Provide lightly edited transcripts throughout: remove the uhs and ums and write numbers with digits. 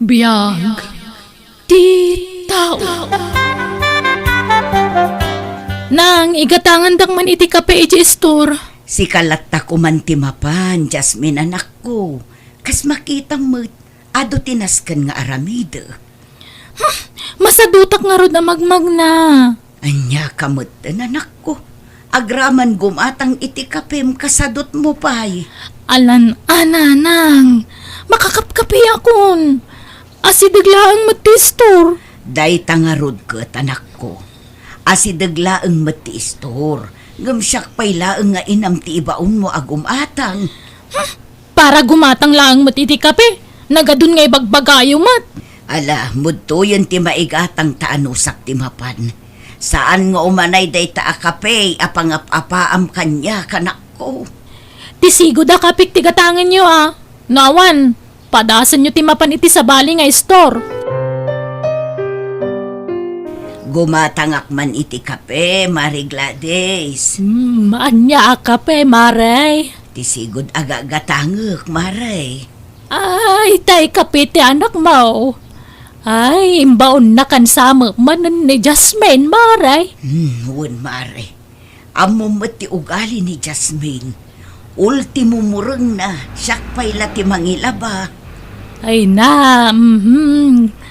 Biyag ti tao. Nang igatangan dak man iti kape iti store. Si kalatta ko man timapan, Jasmine anak ko. Kas makita mo't ado tinaskan nga aramida. Masadutak nga rod na magmag na. Anya kamot anak ko. Agraman gumatang iti kapem kasadot mo pa'y. Alan ananang. Makakapkapi akon. Asidaglaang mati store. Day tangarod kat anak ko. Asidaglaang mati store. Gamsyak pa'y laang nga inam ti ibaon mo agumatang. Para gumatang laang mati iti kape. Nagadun nga ibagbagayo mat. Ala, mudto yun ti maigatang taanusak ti mapan. Saan nga umanay day taakape, apangap-apaam kanya kanak ko. Tisigo da kapik tigatangan nyo Nawan, padasan nyo timapan iti sa bali nga store. Gumatangak man iti kape, Mari Gladys. Anya kape, Maray. Tisigod agagatangak, Maray. Ay, tay kape ti anak mo. Ay, imbaon na kansama manan ni Jasmine, Maray. Huwag, Mare. Amo ti ugali ni Jasmine. Ultimo murang na, siyak pa'y lati mangilaba. Ay na,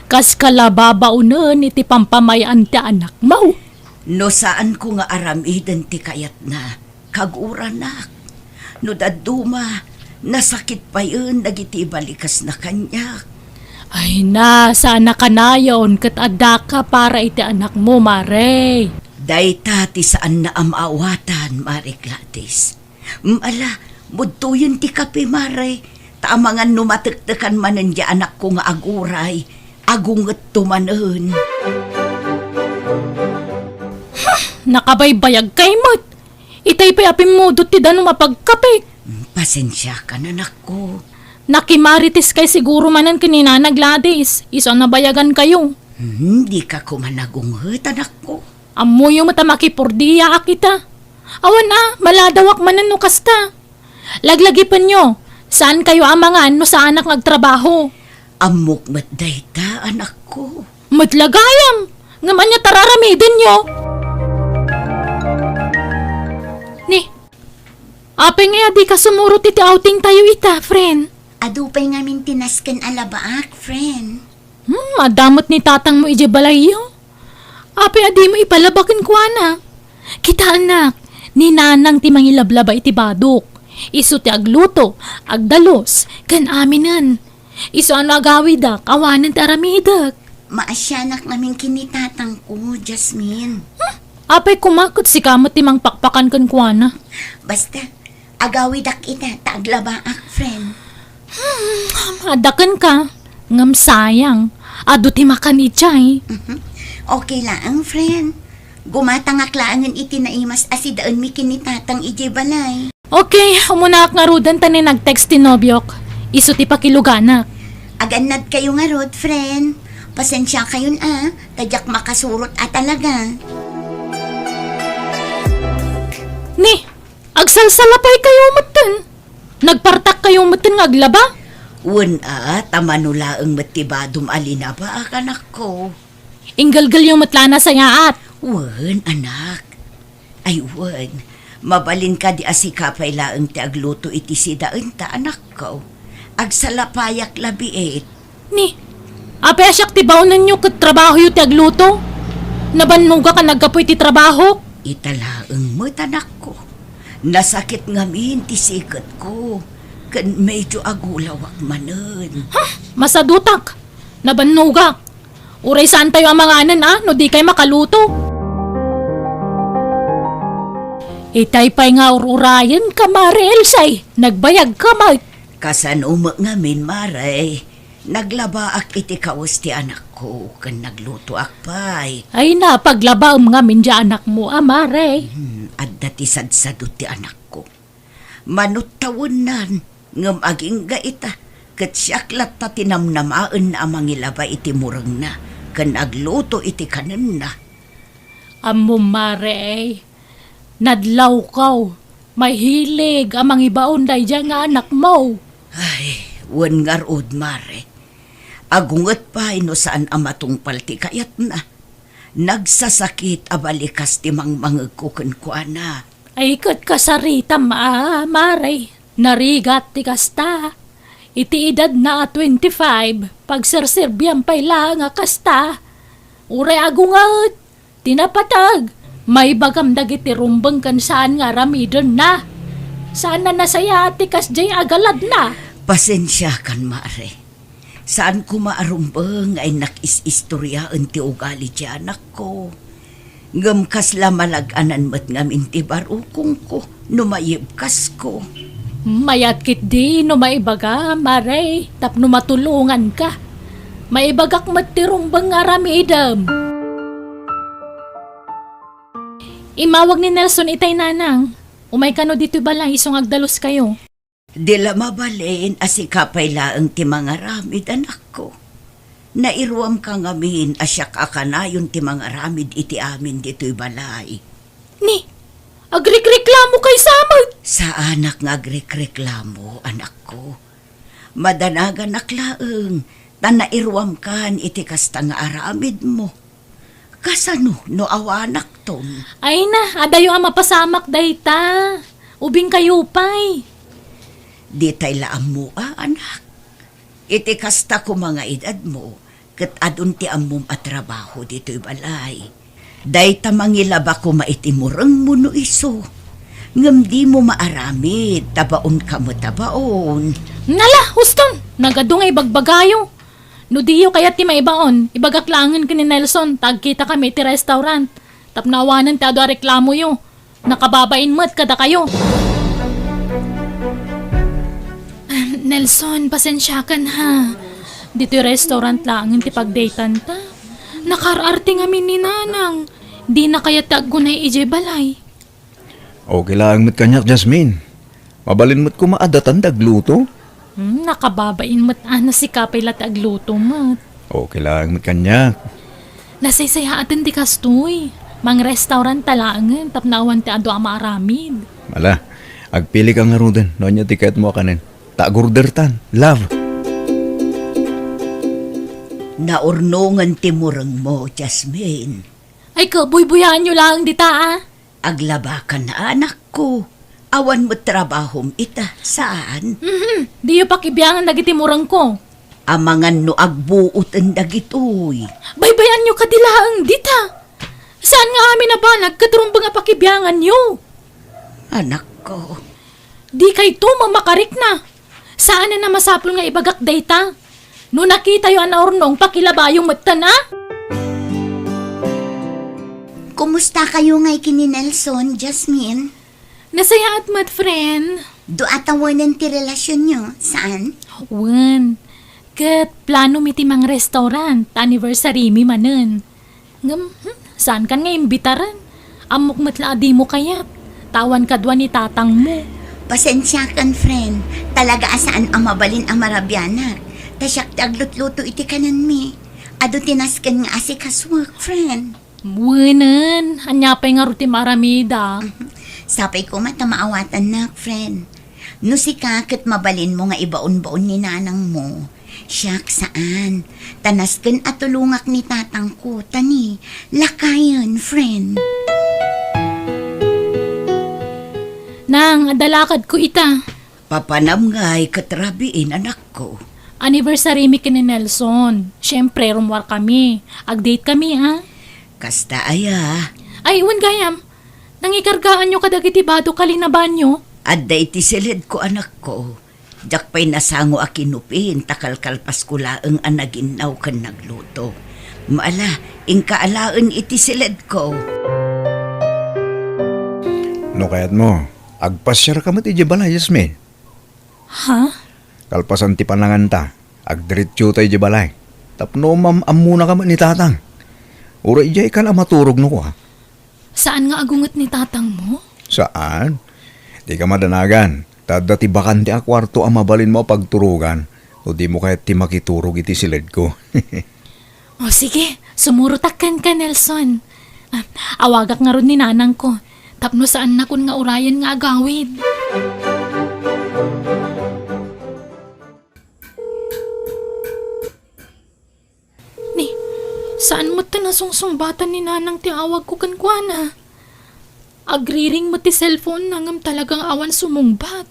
kas kalababaunan iti pampamayan ti anak mo. No saan ko nga aramidan ti kayat na, kaguranak. No daduma, nasakit pa yun, dagiti balikas na kanya. Ay na, sana kanayon kat adaka para iti anak mo, Maray. Day tati saan na amawatan, Mari Gladys. Ala, budto yun ti kape, Mare. Taamangan numatiktikan manan di anak ko nga aguray. Agungat tumanan. Nakabaybayag kay mat. Itay pa apim mo ti dano mapagkape. Pasensya ka na, anak ko. Nakimarites kay siguro manan kanina Gladys. Isa na bayagan kayo. Hindi ka kumanagunghet, anak ko. Amuyo mata makipurdiya akita. Awan maladawak manan no kasta. Laglagipan nyo. Saan kayo amangan no sa anak nagtrabaho? Amok matday ta, anak ko. Matlagayam. Ngaman niya tararamidin nyo. Ni, ape nga di ka sumurot iti outing tayo ita, friend. Adupay ngamin tinaskan alabaak, friend. Madamot ni tatang mo ije balayo. Ape adi mo ipalabakin ko na. Kita anak, ni nanang ti mangilablaba iti badok. Isu ti agluto, agdalos, kan aminan. Isu ano agawidak, awanan ti aramidak. Maasyanak namin kinitatang ko, Jasmine. Apay kumakot si kamot ti mang pakpakan kan kuana. Basta, agawidak ita, taaglabaak, friend. Adakan ka, ngam sayang. Ado ti makan ichay. Okay lang, friend. Gumatangaklaan iti naimas asidaan mi kinitatang ije balay. Okay, umunak nga rudan tani nag-text ti nobyok. Isu ti pakiluganak. Aganad kayo nga rod, friend. Pasensya kayon tadyak makasurot talaga. Ni, agsalsalapay kayo matan. Nagpartak kayo matan nga aglaba? Wan tamanulaang matibadum alina ba, anak ko? Inggalgal yung matlana sa yaat. Wan, anak. Ay, wan. Mabalin ka di asikapay laang ti agluto iti sidaan ta, anak ko. Agsalapayak labiit. Ni, ape asyak ti baunan nyo kat trabaho yu ti agluto? Nabannuga ka nagkapoy ti trabaho? Italaang mo't, anak ko. Nasakit ngamin ti sikat ko. Kan medyo agulawak manan. Masadutak. Nabannuga. Uray saan tayo ang mga anan no di kayo makaluto. Itay pa'y nga ururayan ka, Mare Elsay. Nagbayag ka, Mike. Kasan ngamin, Maray. Naglabaak iti kawas ti anak ko. Kan nagluto akpay. Ay na, paglaba nga minja anak mo, Mare. At dati sadsadot ti anak ko. Manot tawanan. Ngam aging gaita. Kat siyaklat ta tinamnamaan na amangilaba iti murang na. Kan agluto iti kanan na. Amo, Mare. Nadlaw kaw. May hilig amang ibaon day dyan nga anak mo. Ay, wan nga rood, Mare. Agunget pa no saan amatungpal ti kayat na. Nagsasakit abalikas ti mangmangagkukan ko ana. Ay kat kasarita maray. Narigat ti kasta. Iti edad na 25, pagserserbiyan pa'y lang nga kasta. Uray agungat, tinapatag. May bagam dagiti rumbang kan saan nga ramidon na. Saan na nasaya ti kasjay agalad na. Pasensya kan mare. Saan ko maarumbang ay nakis-istoryaan ti ugali ti anak ko. Ngam kasla malaganan mat ngamin ti barukong ko, numayibkas ko. Mayat kit di no maibaga, maray, tapno matulungan ka. Maibagak matirumbang nga ramidam. Imawag ni Nelson itay nanang. Umay kano dito balay isong agdalos kayo. Di la mabalin asikapay laang ti mga ramid anak ko. Nairuam ka ngamin asyak akanayon ti mga ramid iti amin dito'y balay. Ni, agrekreklamo kay samad. Sa anak nga agrekreklamo, anak ko. Madanagan naklaang, tanairuam kan iti kasta nga aramid mo. Kasano no awanak ton? Ay na, adayo ang mapasamak dayta. Ubing kayo pay. Di tay laam mo anak. Iti kasta ko mga edad mo, kat adun ti amom at trabaho dito'y balay. Dayta mangilaba ko maitimurang mo no iso. Ngam di mo maaramid, tabaon ka mo tabaon. Nala, huston, nagadungay bagbagayo. No diyo kaya ti maibaon, ibagaklangan ka ni Nelson, tagkita kami ti restaurant. Tapnawanan ti ado a reklamo yo. Nakababain mo't kada kayo. Nelson, pasensyakan ha. Dito yung restaurant lang ti pagdatean ta. Nakararte nga ni nanang. Di na kaya taggunay ije balay. Okay lang mo't kanyak, Jasmine. Mabalin mo't kumaadatan dagluto. Nakababain mo't si kapay lat agluto mo't. Okay lang mo't kanyak. Nasaysayaan di kastoy. Mang restaurant talangan tapnawan ti ado ang maaramid. Mala, agpili ka nga roden. Noon yung tiket mo kanin. Tagurdertan, love. Naurnungan timurang mo, Jasmine. Ay kabuybuyan nyo lang dita ah. Aglaba ka na anak ko. Awan mo trabahom ita. Saan? Di yung pakibiyangan nagitimurang ko. Amangan no agbuot ang dagitoy. Baybayan nyo kadilaang dita. Saan nga amin na ba nagkaturumbang nga pakibiyangan nyo? Anak ko. Di kay to mamakarik na. Saan na masapol nga ibagak dayta? No nakita yung anaurnong pakilabayong mata na? Kumusta kayo ngay kini Nelson, Jasmine? Nasaya at mat friend. Do atawanan ti relasyon nyo? Saan? Wan. Kat plano mi ti mang restaurant. Anniversary mi manen. Ngam, saan kan nga imbitaran? Amok matla di mo kayat. Tawan kadwa ni tatang mo. Pasensya kan, friend. Talaga asaan ang mabalin ang marabyanak. Tasyak taglutluto iti kanan mi. Ado tinaskan nga asikas work, friend. Wanan. Anyapay nga ruti maramida. Sapay ko matamaawatan na, friend. No si kakit mabalin mo nga ibaon-baon ni nanang mo. Siyak saan? Tanaskan at tulungak ni tatang ko. Tani, lakayan, friend. Nang, adalakad ko ita. Papanam nga'y katrabiin anak ko. Anniversary mi kini Nelson. Siyempre, rumwar kami. Ag-date kami, ha? Kasta aya. Ay, iwan gayam. Nangikargaan nyo kadagiti bado kalinaban nyo. Adda iti silid ko anak ko. Jak pa'y nasango a kinupin, takalkalpas ko laang anaginaw kan nagluto. Maala, ingkaalaan iti silid ko. No kayat mo, agpasyar ka mo't ije balay, Jasmine. Ha? Kalpasan ti panangan ta, agdiretso tayo ije balay. Tapno mamamuna ka mo't ni tatang. Ura ije ka na maturog no ko ha. Saan nga agungat ni tatang mo? Saan? Di ka madanagan. Tada ti bakante a kwarto ang mabalin mo pagturugan. O di mo kahit ti makiturog iti silid ko. O sige, sumurutakan ka Nelson. Awagak nga ron ni nanang ko. Tapno saan na kun nga urayan nga agawid. Saan mo ta nasungsungbatan ni nanang ti awag ko kan kuana? Agriring mo ti cellphone nangam talagang awan sumungbat.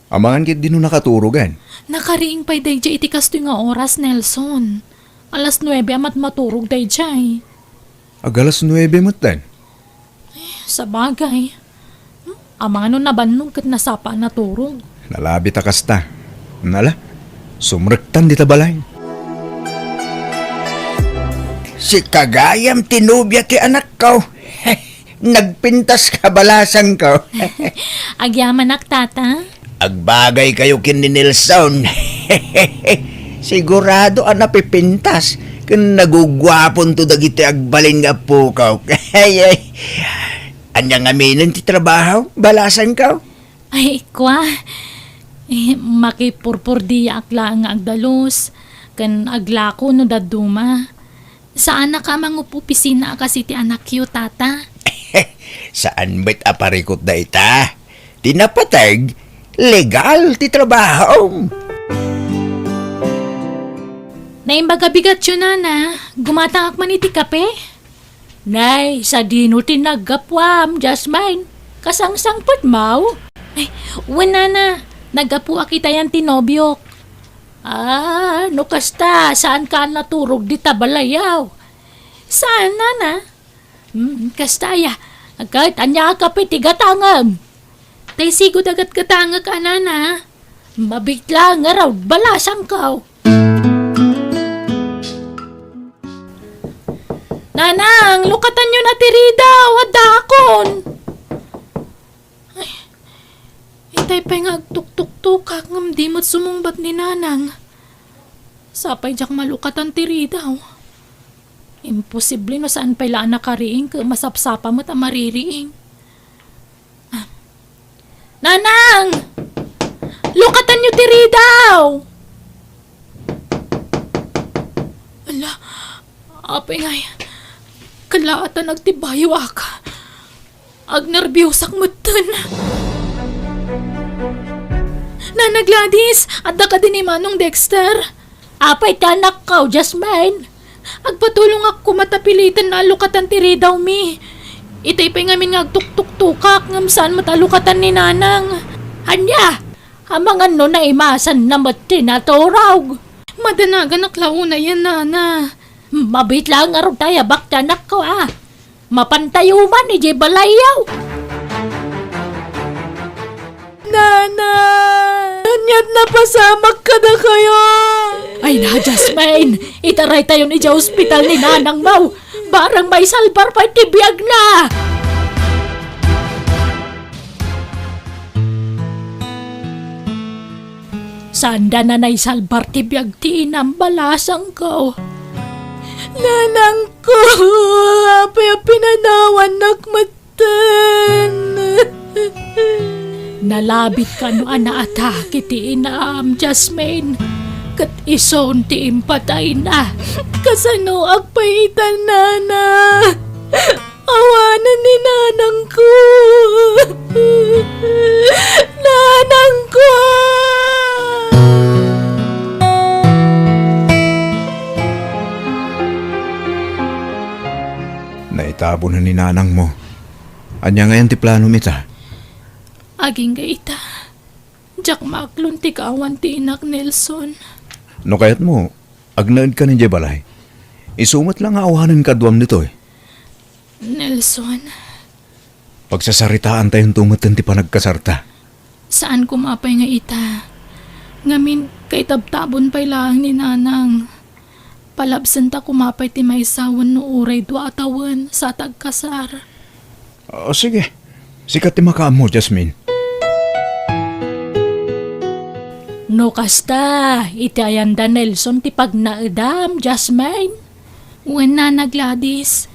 Amangan kit din no nakaturugan. Nakariing pa'y dayjay iti kasto nga oras, Nelson. Alas 9 amat maturog dayjay. Agalas 9 matan. Sa bagay. Amang ano nabannog kat nasapa naturog. Nalabi ta kasta. Nala, sumrektan di ta balay. Si Kagayam tinubya ti anak ko. Nagpintas ka balasan ko. Agyaman ak, tata. Agbagay kayo kin ni Nelson. Sigurado ang napipintas. Kung nagugwapon to dagiti agbalin nga po ka. Anyang aminin ti trabaho? Balasan ka? Ay, kwa. Makipurpur di akla nga agdalos. Kan aglako no daduma. Saan na ka mangupupisina kasi ti anak yu, tata? Saan ba't aparikot da ita? Tinapatag, legal ti trabaho. Naimbaga bigat yun, nana. Gumatang akman iti kape? Nay, sa dino tinagapwam, Jasmine. Kasangsang patmaw. Ay, wala na. Nagapu akita yan tinobyok. No kasta, saan ka naturog di tabalayaw? Saan, nana? Kasta ya. Agad, anya ka tigatangam. Tay sigod agad katanga ka, nana. Mabigla nga raw, balasang kaw. Nanang, lukatan nyo na tirida, wadakon. Ay, itay pa nga agtuk-tuk-tukak ngam di mo't sumungbat ni nanang. Sapay jak malukatan tirida. Imposible no saan pa ilaan nakariing ka masapsapa mo't amaririing. Nanang! Lukatan nyo tirida! Ala, apay nga yan. Kalaatan nagtibayo aka. Agnerbyusak mutan. Nana Gladys, at ka din ni Manong Dexter. Apay tanak ka, Jasmine. Agpatulong ako matapilitan na alukatan tiri daw mi. Itay pa ngamin nga agtuk-tuk-tukak ngam saan matalukatan ni Nanang. Anya, hamangan no na imasan na mati na torag. Madanagan naklauna yan, Nana. Mabit lang araw tayo, baktanak ko Mapantayo man ni Jay Balayaw. Nana! Anyat na pasamak ka na kayo! Ay na, Jasmine! Itaray tayo ni Jay Hospital ni Nanang Mau. Barang may salbar pa tibiyag na! Sanda na na'y salbar tibiyag ti inambalasang ko. Nanang ko, apay pinanawan nakmatan. Nalabit ka no anaatake ti inaam, Jasmine. Kat ison ti impatay na. Kasano agpaitan, Nana. Awanan ni Nanang ko. Nanang ko. Naitabo na ni nanang mo. Anya ngayon ti plano mita? Aging gaita. Jack maklon ti kaawan ti inak Nelson. No kayat mo, agnaid ka ni Jebalay. Isumat lang awanan kadwam nito Nelson, Pagsasaritaan tayong tumatan ti panagkasarta. saan kumapay nga ita? Ngamin kay tabtabon pa'y lang ni Nanang. Palabsan ta kumapay ti may sawan no uray dua atawan sa tagkasar. O sige, sikat ti makaam mo, Jasmine. No kasta, itayanda Nelson ti pagnaedam, Jasmine. Wen na Gladys.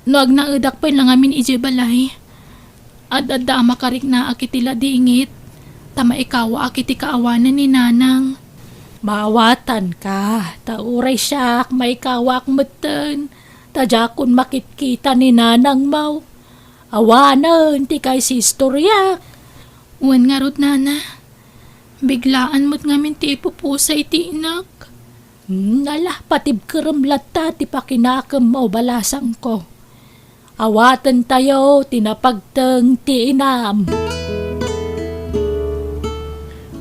No agnaedak pa lang amin ijebalay. Adada makarik na akitila dingit. Tama ikawa akiti kaawanan ni Nanang. Mawatan ka, tauray siyak, may kawak meten. Tajakon makitkita ni Nanang Mau. Awanan, ti kay si istorya. Uwan nga rod, Nana. Biglaan mo't ngamin ti ipupusay ti inak. Nala, patib karamlata, ti pakinakam mo balasang ko. Awatan tayo, tinapagtang ti inam.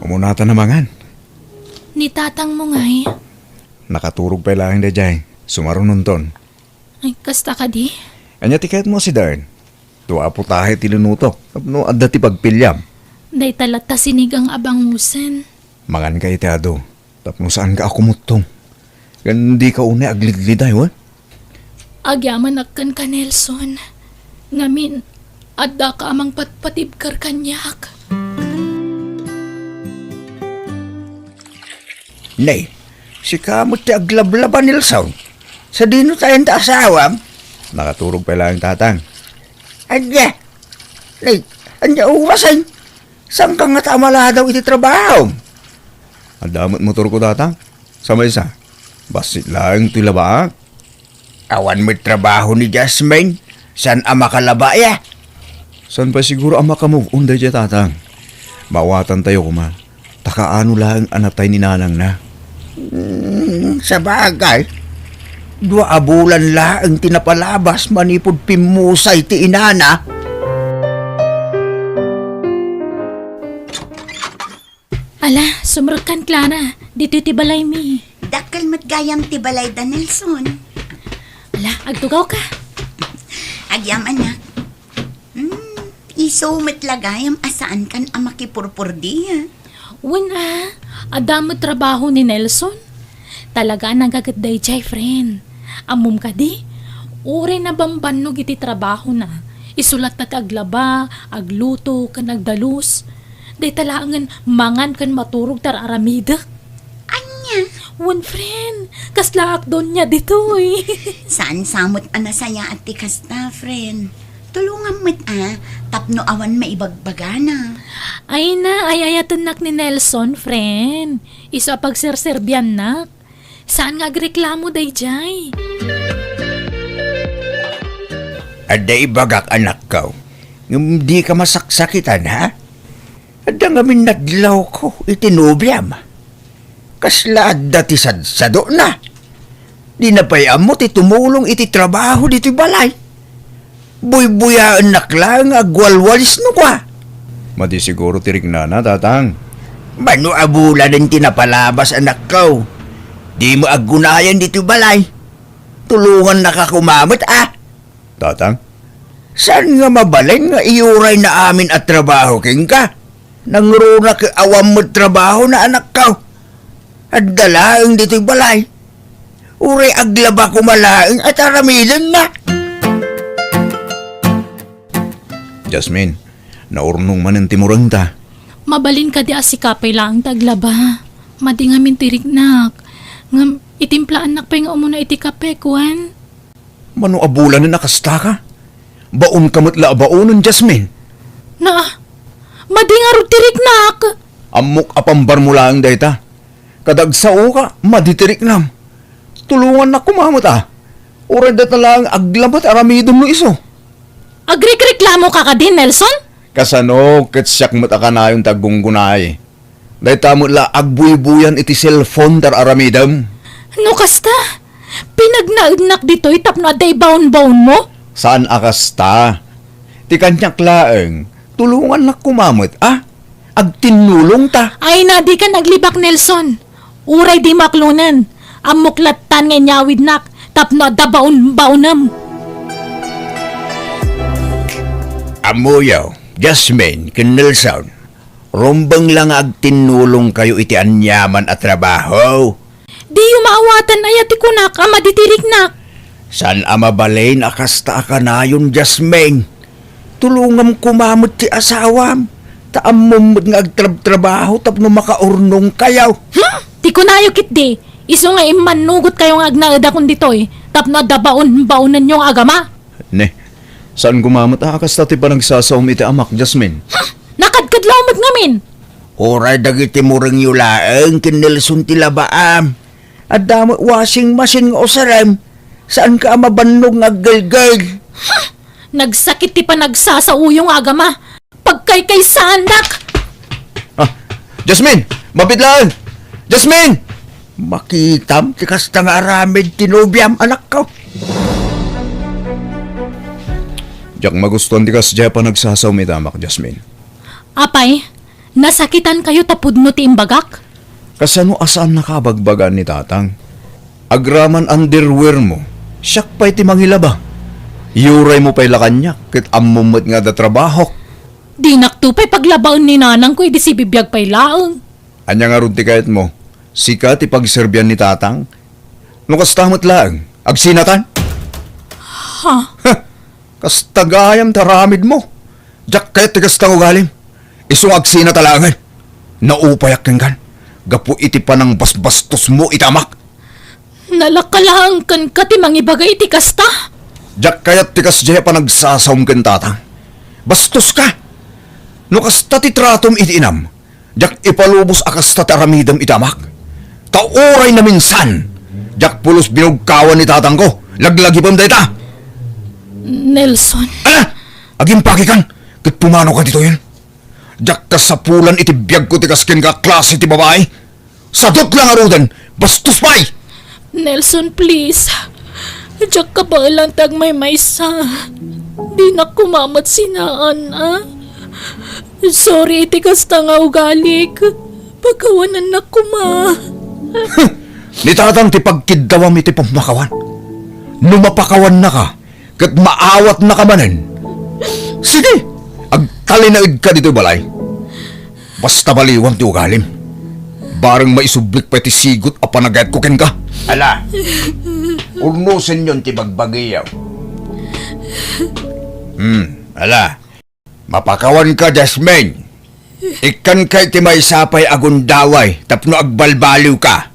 Umunata na mangan. Ni tatang mo ngay. Nakaturog pa lang da jay. Sumarunon ton. Ay, kasta ka di. Anya tiket mo si Darn. Tuwa po tahe tilunutok. Tapno adda ti pagpilyam. Day talata sinigang abangusen. Mangan ka iteado. Tapno saan ka ako mutong. Hindi ka una aglidliday, what? Agyaman akkan ka, Nelson. Ngamin, adda ka amang patpatibkar kanyak. Nay, si kamot ti aglablaban Nilson. Sa dino tayong asawam. Nakaturog pa lang tatang. Anya, nay, anya uwasan. Saan ka nga tamala daw iti trabaho? Ang damot motor ko tatang. Samay sa. Basit lang ito labaak. Awan mo'y trabaho ni Jasmine. San ama kalaba ya? San pa siguro ang makamove on da tatang. Mawatan tayo kuma. Takaano lang anatay ni nanang na. Sa bagay, 2 bulan lang tinapalabas manipod pimusay ti inana. Ala, sumrakan Clara. Dito ti balay mi. Dakal matgayam ti balay da Nelson. Ala, agtugaw ka. Agyam anak. Iso matlagayam asaan kan amakipurpur diya. Wala, adamo trabaho ni Nelson. Talaga nagagagday jay, friend. Amum ka di, uri na bambanog iti trabaho na. Isulat na aglaba, agluto, kan agdalus. Day talangan mangan kan maturog tar aramida. Anya, One friend, kaslaak doon niya dito eh. saan samot anasaya at ti kasta, friend? Tulungan mo't tapno awan maibagbagana. Ay na, ayayatan nak ni Nelson, friend. Isa pagserserbian nak. Saan nga agreklamo day jay? Ada ibagak anak ko. Hindi ka masaksakitan, ha? Ada nga minadlaw ko itinubyam. Kasla adda ti sadsado na. Di na payam mo ti tumulong iti trabaho dito balay. Buy-buyaan naklang agwalwalis no kwa. Madi siguro tirig na tatang. Mano abulan ng tinapalabas anak ko. Di mo agunayan dito balay. Tulungan nakakumamot Tatang? Saan nga mabaleng nga iuray na amin at trabaho king ka? Nangruna ka awam mo trabaho na anak ko. At dalaang dito'y balay. Uray aglaba ko malaing at aramidan na. Jasmine, naurnong man ang timurang ta. Mabalin ka di asikapay lang taglaba. Madi nga min tiriknak. Ngam itimplaan nak pa nga umuna iti kape, kuwan. Mano abulan na nakasta ka? Baon kamot la baonon, Jasmine. Na, madi nga ro tiriknak. Amok apambar mo lang dayta. Kadagsao ka, maditirik nam. Tulungan na kumamot Uray da talang aglabat aramidom no iso. Agrik-reklamo ka ka din, Nelson? Kasano, ketsyak mo ka na yung tagunggunay. Dayta mo la agbuy-buyan iti cellphone tar aramidom. No kasta? Pinagnaagnak dito itap na day baon-baon mo? Saan akasta? Ti kanyak laeng, tulungan na kumamot Agtinulong ta. Ay na, di ka naglibak, Nelson. Uray di maklunan. Amuklatan nga nyawid nak. Tapno da baon-baonam. Amuyaw, Jasmine, ken Nelson. Rumbang lang agtinulong kayo iti anyaman at trabaho. Di maawatan ayati ko nak, ama ditiriknak. San amabalain akasta ka na yun, Jasmine? Tulungam kumamot ti asawam. Taamom nga agtrabaho tapno makaurnong kayaw. Di ko na kit di. Iso nga imanugot kayo nga agnaada kong ditoy. Tapno da baon-baonan yung agama. Ne, saan gumamot akasta ti pa nagsasaum iti amak, Jasmine? Nakadkadlaw mat ngamin. Oray dagiti murang yulaeng kinilsun ti labaam. At damo washing machine nga osarem. Saan ka mabannog nga galgal? Nagsakit ti pa nagsasauyong agama. Pagkay sandak. Jasmine! Mapit lang! Jasmine! Makitam, tikas na nga aramid tinubyam, anak ko. Diyak magustuhan ti kas dya pa nagsasaw mi tamak, Jasmine. Apay, nasakitan kayo tapudno ti imbagak? Kasano asaan nakabagbagan ni tatang? Agraman underwear mo, siyak pa'y ti mangilaba. Yuray mo pa'y lakanyak, kit ammumot nga da trabaho. Di naktupay paglabaon ni nanang ko, di si bibiyag pay laong. Anya nga ron ti kahit mo, sika ti pagserbyan ni tatang. No kastamot lang, agsinatan. Ha? Kastagayam taramid mo. Diyak kahit ti kastang ugalim. Isong agsina talangan. Naupayak kang kan. Gapu iti pa ng basbastos mo itamak. Nalakalang kan ka ti mangibagay iti kasta. Diyak kayat tikas jaya pa nagsasawm ken tatang. Bastos ka! No kasta ti tratom iti inam, diyak ipalubos akasta ti aramidam itamak. Kauray na minsan, diyak pulos binugkawan ni tatang ko, laglagi pam dayta. Nelson, Aging pakikan, kit pumano ka dito yun. Diyak kasapulan iti biyag ko tikas ken ka klase ti babae. Sadot lang arudan, bastos pa'y! Nelson, please. Diyak ka ba lang tag may maysa? Di na kumamot sinaan, Sorry, iti kasta nga ugalik. Pagkawanan na kuma. Ni tatang ti pagkidawam iti pamakawan. Numapakawan na ka, kat maawat na ka manen. Sige, agtalinaig ka dito balay. Basta baliwang ti ugalim. Barang maisublik pa ti sigot a panagayat ko ken ka. Ala, urnusin yun ti bagbagiyaw. Ala, mapakawan ka, Jasmine. Ikan kay ti may sapay agundaway, tapno agbalbaliw ka.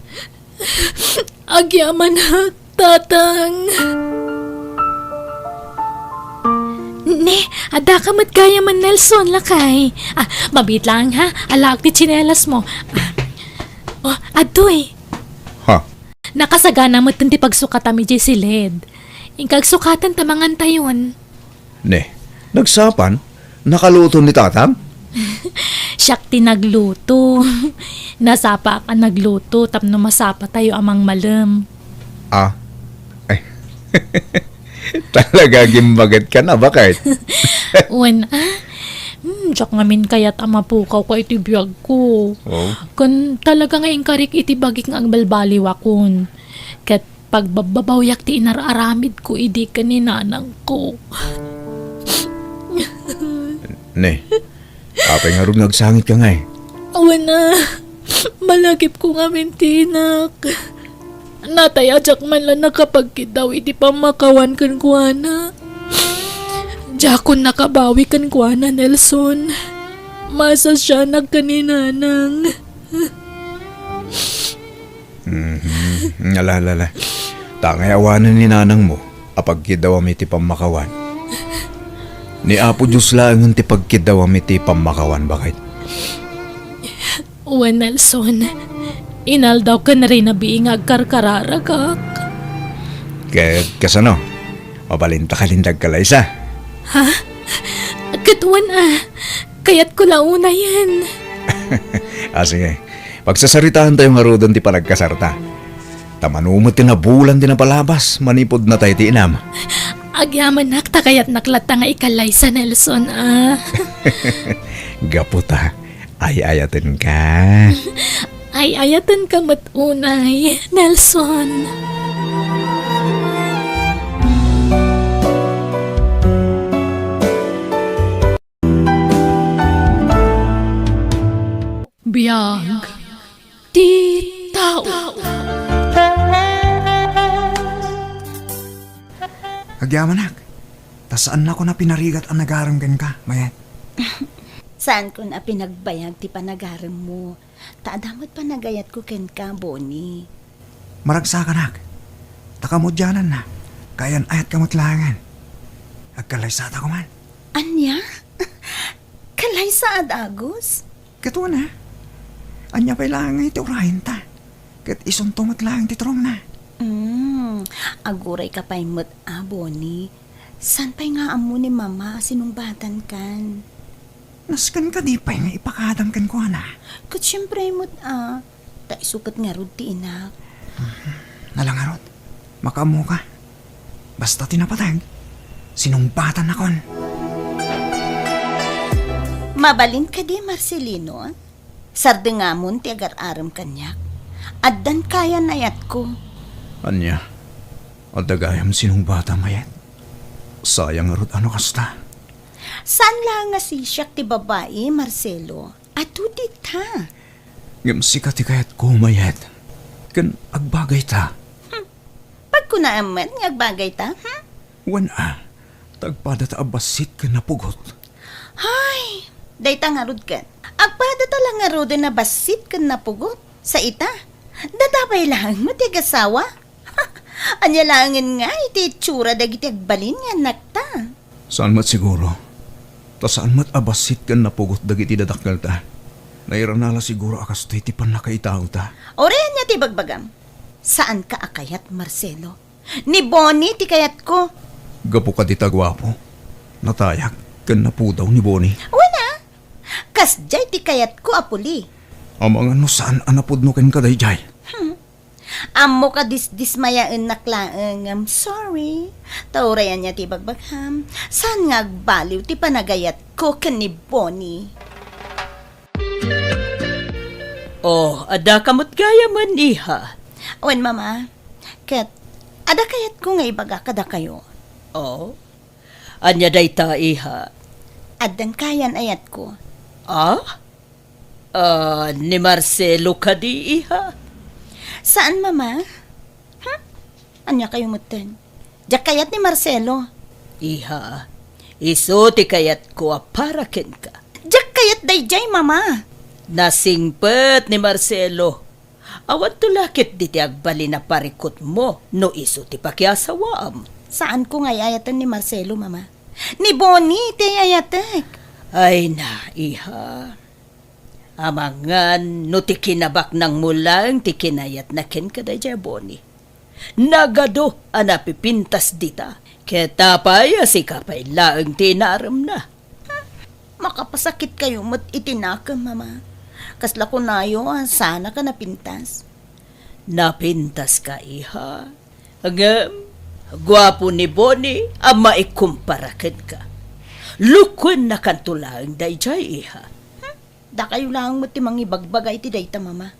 Agyaman na, tatang. Ne, ada ka mat kaya man Nelson lakay. Mabit lang ha, alaak ti tsinelas mo. Adoy. Ha? Nakasagana mo ti pagsukatan mi si Led. Ingkag sukatan tamangan tayon. Ne, nagsapan, nakaluto ni tatang? Siyak ti nagluto. Nasapa ka nagluto, tapno masapa tayo amang malam. Ay. Talaga gimbagat ka na, bakit? Diyak ngamin kaya't amapukaw ko iti biyag ko. Oh. Kun talaga nga karik iti bagik ang balbaliwakon. Kat pagbabawyak ti inararamid ko, idi ka ni nanang ko. Ne, kapay nga rin nagsangit ka nga eh. Malagip ko nga mintinak. Natayadyak man lang nakapagkidaw iti pamakawan kan kuana. Jakon nakabawi kan kuana, Nelson. Masa siya nagkaninanang. Alala. Tangay awanan ni nanang mo, apagkidaw iti pamakawan. Ni Apo Diyos lang ang tipagkidaw iti pamakawan, bakit? Nelson, inaldaw ka na rin na biing agkarkararagak. Kaya kasano, mabalinta ka lindag kalaysa. Katuan kaya't ko launa yan. Sige, pagsasaritaan tayong harudan ti panagkasarta. Tamanumot ti nabulan ti napalabas, manipod na tayo ti inam. Agyaman nakta kaya't naklata nga ikalay sa Nelson, Gaputa, ay-ayatin ka. Ay ayatan ka matunay, Nelson. Biyag ti tao. Agyamanak, tasaan na ko na pinarigat ang nagaramgan ka, mayat. Saan ko na pinagbayag ti panagaram mo? Taadamot pa nagayat ko ken ka, Bonnie. Maragsa ka nak, takamudyanan na, kayan ayat kamutlangan. Agkalaysata ko man. Anya? Kalay sa adagos? Kato na, anya pa ilangan iti urahin ta. Kat isuntumot lang ti trong na. Aguray ka pa'y Bonnie. San pa'y nga amo ni mama sinungbatan kan? Naskan ka di pa'y nga ipakadam kan ko na. Kat syempre Ta isukat nga rod ti inak. Nalangarot, makamo ka. Basta tinapatag, sinumbatan na kon. Mabalin ka di, Marcelino. Sardengamon ti agar-aram kanyak. Addan kaya nayat ko. Anya, adagayam sinumbatan mayet. Sayang arot ano kasta. Saan lang nga si siyak ti babae, Marcelo? Atudit ha. Ngam sikat ti kayat ko mayet. Kan agbagay ta. Pag kunaamat nga agbagay ta, Wan tagpada ta abasit ka napugot. Hay, dayta nga rod kan. Agpada talang nga rod na basit kan napugot. Sa ita, dadabay lang mo ti agasawa. Anya langin nga iti tsura dagiti agbalin nga nakta. Saan mat siguro? Ta saan mat abasit ka napugot dagiti dadakkel ta. Nairanala siguro akas to iti pan nakaitaw ta. Orehan niya ti bagbagam. Saan ka akayat, Marcelo? Ni Bonnie ti kayat ko. Gapo ka di tagwapo. Natayak kan napudaw ni Bonnie. Wala. Kasjay ti kayat ko, apuli. Amang ano saan anapod no ken kaday jay. Amo ka dismayaan naklaang, I'm sorry. Taurayan niya ti bagbagham. Saan nga agbaliw ti panagayat ko kan ni Bonnie? Oh, ada kamot gaya man iha. Wen, mama. Kat, ada kayat ko nga ibaga kada kayo. Oh, anya dayta iha. Adan kayan ayat ko. Ah? Ni Marcelo kadi iha. Saan, mama? Anya kayo mutin? Diyak kayat ni Marcelo. Iha, iso ti kayat ko para ken ka. Diyak kayat dayjay, mama. Nasingpet ni Marcelo. Awan tulakit di ti agbali na parikot mo no iso ti pakiasawaam. Saan ko nga ayatan ni Marcelo, mama? Ni Bonnie, ti ayatek. Ay na, iha. Amangan no ti kinabak ng mulang ti kinayat na ken kada Bonnie. Nagado anapipintas dita. Ketapay si kapay laeng tinaram na. Makapasakit kayo mat itinakam, mama. Kasla ko nayo, sana ka napintas. Napintas ka, iha. Agam, gwapo ni Bonnie, ang maikumparakan ka. Lukon na kantulang dayjay, iha. Da kayo lang mo ti mangibagbagay ti dayta, mama.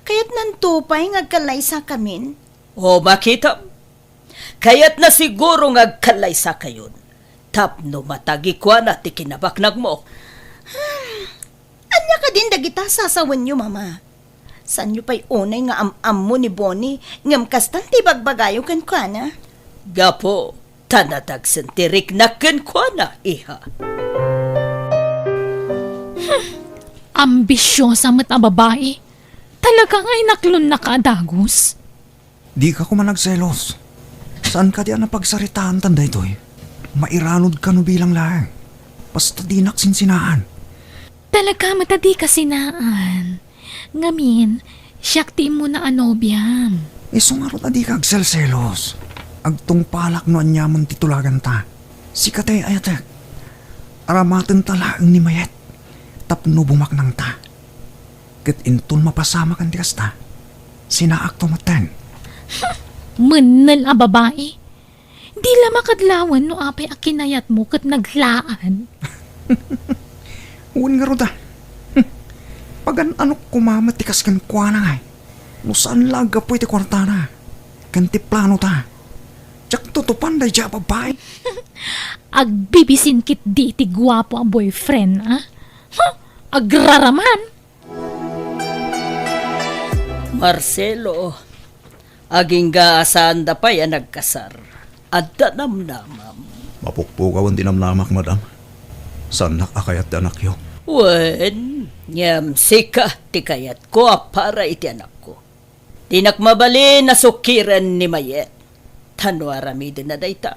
Kaya't nantupay ngagkalay sa kamin. O makita, kaya't na siguro ngagkalay sa kayon. Tapno matagi kwa na ti kinabaknag mo. Anya ka din dagita sasawan nyo, mama. San nyo pa'y unay nga am-am mo ni Bonnie ngam kastan ti bagbagayo kan kwa na? Gapo, tanatag sentirik na ken kwa na, iha. Ambisyosa mo't ang babae. Talaga nga inaklon na kaadagos. Di ka kumanagselos. Saan ka di ang napagsaritaan tanda ito eh? Mairanod ka no bilang lang. Basta di naksinsinaan. Talaga matadi ka sinaan. Ngamin, siyakti mo na anobyam. Sungarot na di ka agselselos. Agtong palak no anyaman titulagan ta. Si katay ayatek. Aramaten talaang ni mayet. Tapno bumaknang ta. Kat intun mapasama kan tikas ta. Sinaak tumaten. Menel a babae. Di la makadlawan no apay a kinayat mo kat naglaan. Uwan nga roda. Pagan ano kumamatikas kan kwa na ngay. No saan laga po iti kwartana. Kanti plano ta. Tsak tutupan day dya babae. Agbibisin kit di ti gwapo ang boyfriend, ah? Agraraman. Marcelo, aging gaasan da pa yan nagkasar. Adda namnamam. Mapukpukawan dinamnamak, madam. Saan nakakayat anak yo? Wen, nyam sika ti kayat ko para iti anak ko. Tinakmabali na sukiran ni Mayet. Tanwarami din na dayta.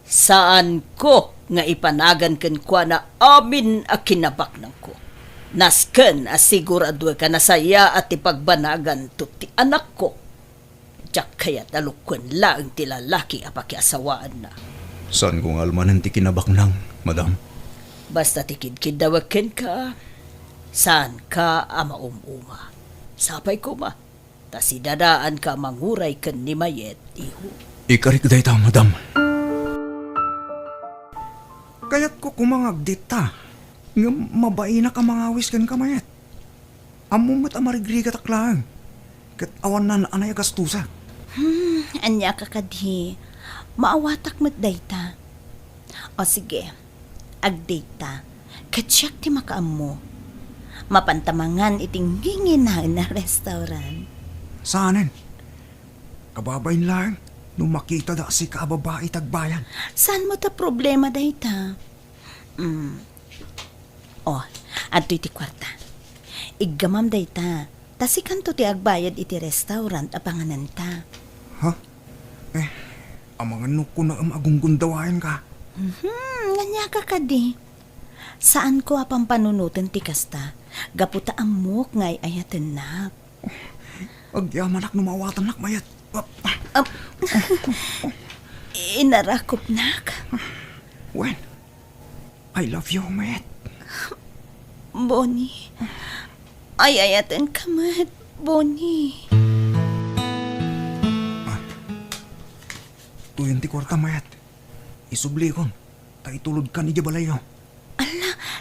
Saan ko nga ipanagan ken kwa na amin a kinabaknang ko. Nasken asigurado ka na saya at ipagbanagan to ti anak ko. Diyak kaya't alukon lang ti lalaki a pakiasawaan na. Saan kong almanan ti kinabaknang, madam? Basta tikid-kid dawaken ka, saan ka ama umuma. Sapay ko ma. Ta sidadaan ka manguray ken ni Mayet, iho. Ikarik day ta, madam. Kaya't ko kumangagdit ta. Nga mabay na ka mangawis kan kamayat. Amumot amarigrigat aklang. Kat awan na anay gastusa. Anya ka kadi. Maawatak mo't dayta. O sige, agdata. Katsyak ti makaam mo. Mapantamangan iting ginginahan na restaurant. Saanin? Kababayin lang. Nung makita da si kababae tagbayan. Saan mo ta problema dayta? Oh, adto iti kwarta. Iggamam dayta. Tasikan to ti agbayad iti restaurant apanganan ta. Ha? Amangan ko na agunggundawayan ka. Nganya ka kadi. Saan ko apang panunutan ti kasta? Gaputa amok ngay ayaten na. Agyamanak numawatan nak mayat. Inarakop nak. When? I love you, mayat. Bonnie. Ay ayaten ka mat, Bonnie. Tuyan ti kwarta, mayat. Isubli kon. Taitulod ka ni Jabalayo.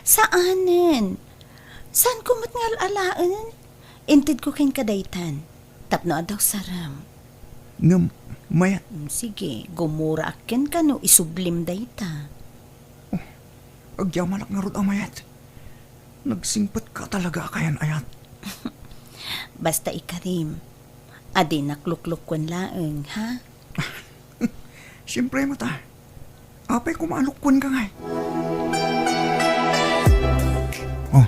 Saanin? Saan ko mat ngal alaan? Intid ko kin kadaytan. Tapno adaw saram. Ngam, mayat. Sige, gumura akin ka no isublim dayta. Agyamanak nga rod ang mayat. Nagsingpat ka talaga kayan ayat. Basta ikarim. Adi nakluklukwan laeng, ha? Siyempre mata. Apay kumalukwan ka ngay. Oh,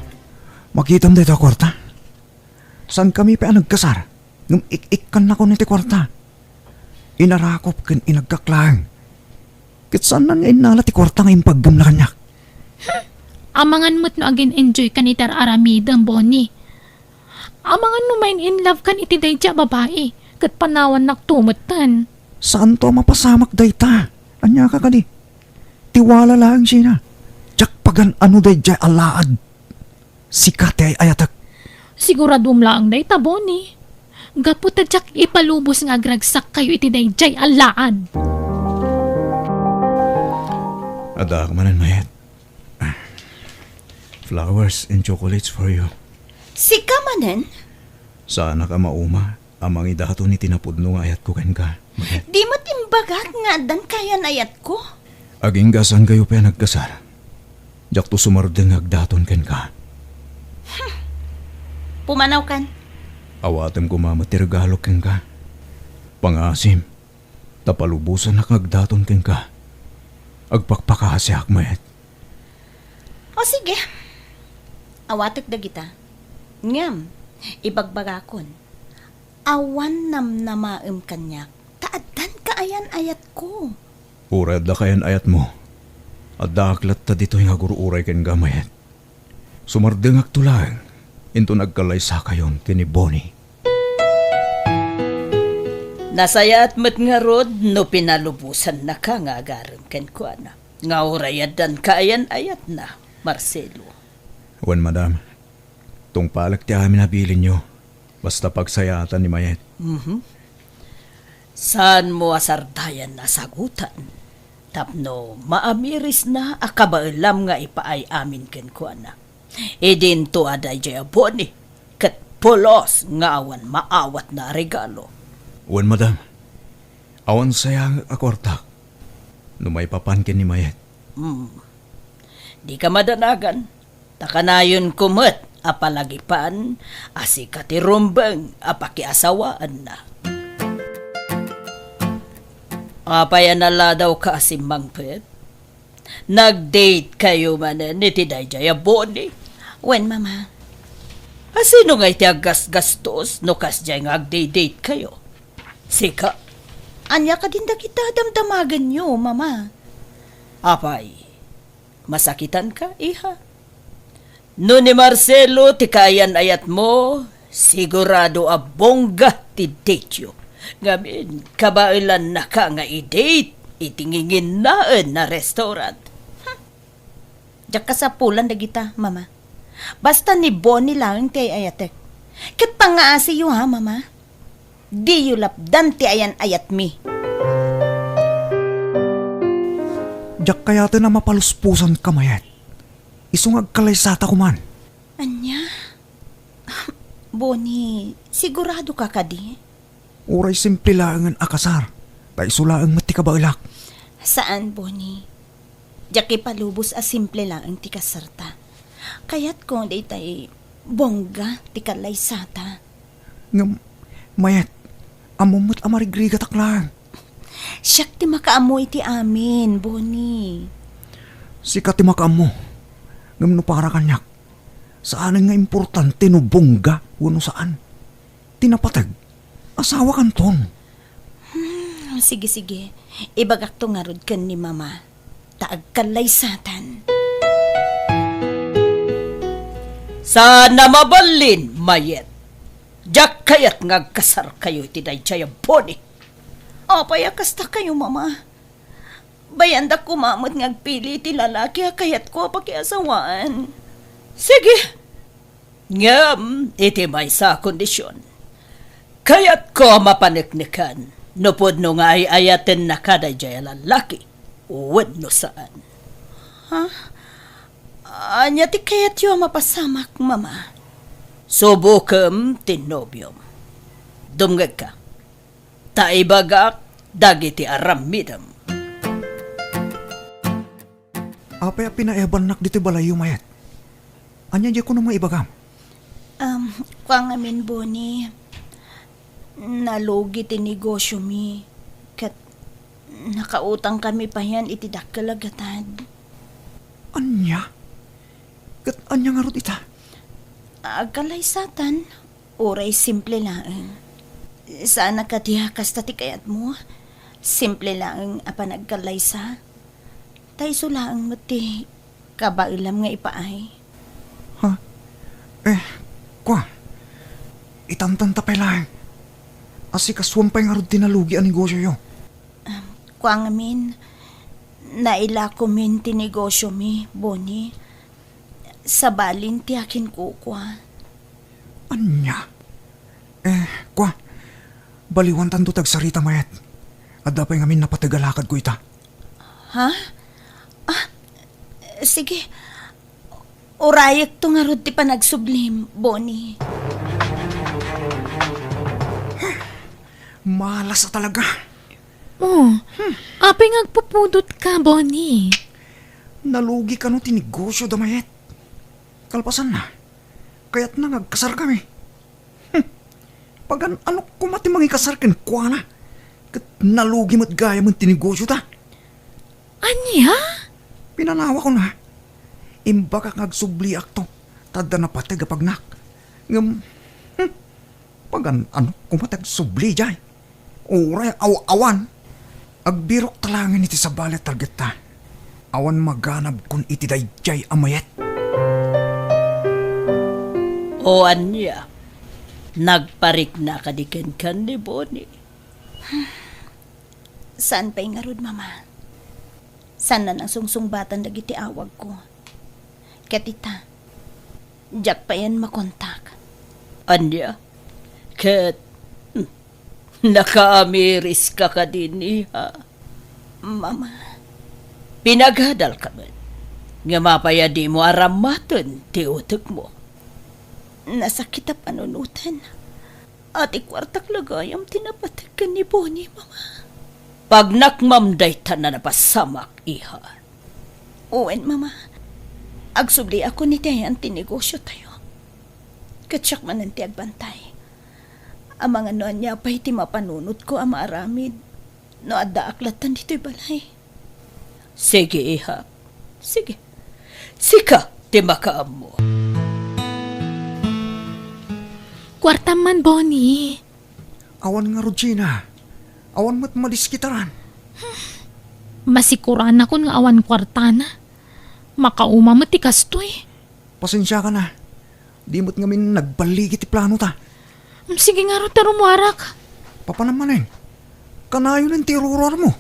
makitam dito kwarta. San kami pa nagkasar? Ngam ik-ikkan na ko niti kwarta. Inarakop kan inagkaklang. Kitsan na nga inala ti kwarta ngayong paggamla kanyak. Amangan mo't no agin enjoy ka ni Tar Aramidang, Bonnie. Amangan no main in love kan iti dayja babae. Kat panawan naktumatan. Saan to mapasamak dayta? Anya ka kadi? Tiwala lang siya. Tsak pagan ano dayja alaad. Sikate ay ayatak. Siguradum lang dayta, Bonnie. Gaputa jak ipalubos nga agragsak kayo iti dayjay alaan. Ada ka manan, mayat. Flowers and chocolates for you. Sika manen? Sana ka mauma. Amang idato ni tinapudno nga ayat ko ken ka, mayat. Di mo timbagat nga dan kaya nayat ko. Aging gasan kayo pa nagkasar. Jak to sumardeng agdaton ken ka. Pumanaw kan? Awatem ko mamatirgalo ken ka. Pangasim. Tapalubusan na kagdaton ken ka. Agpakpakasyak, mayat. O sige. Awatek da kita. Ngam, ibagbagakon. Awan namnamaem kanyak. Taadan ka ayan ayat ko. Urad da kayan ayat mo. At daaklat ta dito yung agururay ken ka, mayat. Sumardeng agtulang. Into nagkalaysa kayon kini Bonnie. Nasayat met nga rod no pinalubusan na ka nga agaram ken ko ana. Nga urayadan ka ayan ayat na, Marcelo. Wan, madam. Tong palak ti amin nabilin nyo. Basta pagsayatan ni Mayet. Saan mo asardayan na sagutan? Tapno maamiris na akabailam nga ipaay amin ken ko ana. Idin to aday jaya boni. Kat polos nga awan maawat na regalo. Wan, madam. Awan sayang akwartak. Numay papankin ni Mayet. Di ka madanagan. Takanayon kumot apalagipan asikati rumbeng apakiasawaan na. Apaya nala daw ka asimmangpet. Nag-date kayo man ni Tidayjaya Boni. Wen, mama. Asino nga iti agas-gastos no kasjay nga ag-date kayo? Sika. Anya ka din da kita damdamagan nyo, mama. Apay, masakitan ka, iha? No ni Marcelo, tikayan ayat mo, sigurado a bongga ti date yo. Ngamin, kabailan na ka nga i-date, itingingin naan na restaurant. Diyak ka sa pulan da kita, mama. Basta ni Bonnie lang kay ayatek. Kat pangaasi yu ha, mama. Di yu lapdan ti ayan ayat mi. Jak kaya na mapaluspusan ka mayet. Isungag kalaysata ko man. Anya? Boni, sigurado ka kadi? Uray simple lang ang akasar. Taisula ang mati ka bailak. Saan, Boni? Jaki palubos a simple lang ang tikasarta. Kaya't kung di tay bongga tikalaysata. Ngam, mayet, amumot amarigriga taklang. Siyak ti makaamoy ti amin, Boni. Sikat ti makaam mo. Ngam no para kanyak. Saan nga importante no bongga wano saan. Tinapatag. Asawa kanton. Sige, sige. Ibagak to nga rod kan ni mama. Taag kalaysatan. Sana mabalin, mayet. Jak kayat ngagkasar kayo iti dayjay boni. Apay kasta kayo, mama. Bayanda kumamot ngagpili ti lalaki kayat ko pakiasawaan. Sige. Ngam, iti may sa kondisyon. Kayat ko mapaniknikan. Nupod no nga ay ayaten na kadayjay lalaki. Uwad no saan. Anya ti kayat yu mapasamak, mama. Subukam tinobyom. Dumgag ka. Taibagak dagiti aramidam. Apay pinaebanak dito balayo mayet. Anya di ko na maibagam. Kwang amin, Boni. Nalugi ti negosyo mi. Kat nakautang kami pa yan iti dakkalagatan. Anya? Kat anya nga rod ita? Agkalaysatan. Oray simple lang. Sana ka diha kasta ti kayat mo. Simple lang apan agkalaysa. Tay sulaang mati kabailam nga ipaay. Ha? Kwa? Itamtan tapay lang. Asi kaswampay nga rod tinalugi ang negosyo yo. Kwang amin, naila ko min ti negosyo mi, Boni. Sa balin ti akin kukwa. Anya? Kwa? Baliwan tanto tagsarita mayet. At dapay ngamin napatagalakad ko ita. Ha? Sige. Urayak to nga rod ti panagsublim, Boni. Malas na talaga. Oh, apay ngagpupudot ka, Bonnie. Nalugi ka no tinegosyo damayet. Kalpasan na. Kaya't na nagkasar kami. Pagan ano kumati mangikasar ken kwa na. Kat nalugi mo't gaya mo't tinegosyo ta. Anya? Pinanawa ko na. Imba ka ngagsubli akto. Tada na pati gapagnak. Ngam, pagan ano kumatag subli jay. Uray awan. Agbirok talangin iti sa balet target ta. Awan maganab kun iti dayjay amayet. O anya, nagparik na kadiken kan ni Boni. Saan pa'y nga rod, mama? Saan na nang sungsungbatan dagiti awag ko? Katita, jak pa yan makontak. Anya, ket nakaamiris ka ka din iha. Mama, Pinaghadal ka man. Nga mapaya di mo aramaton ti utok mo. nasakit na panunutan. At ikwartak lagayam tinapatag ka ni Bonnie, mama. Pag nakmamday ta na napasamak iha. Uwen, mama. Agsubli ako ni Tayan tinegosyo tayo. Katsyak man ang tiagbantay. Ang mga noon niya pa iti mapanunot ko ang maaramid. No adda aklatan dito'y balay. Sige iha. Sige. Sika ti makaam mo. Kwarta man, Bonnie. Awan nga Regina. Awan mo't maliskitaran. Masikuran ako nga awan kwarta na. Makauma mo ti kastoy. Pasensya ka na. Di mo't ngamin nagbaligi ti plano ta. Sige nga ro tarumwarak. Papanamanin. Kanayo ng tiruror mo.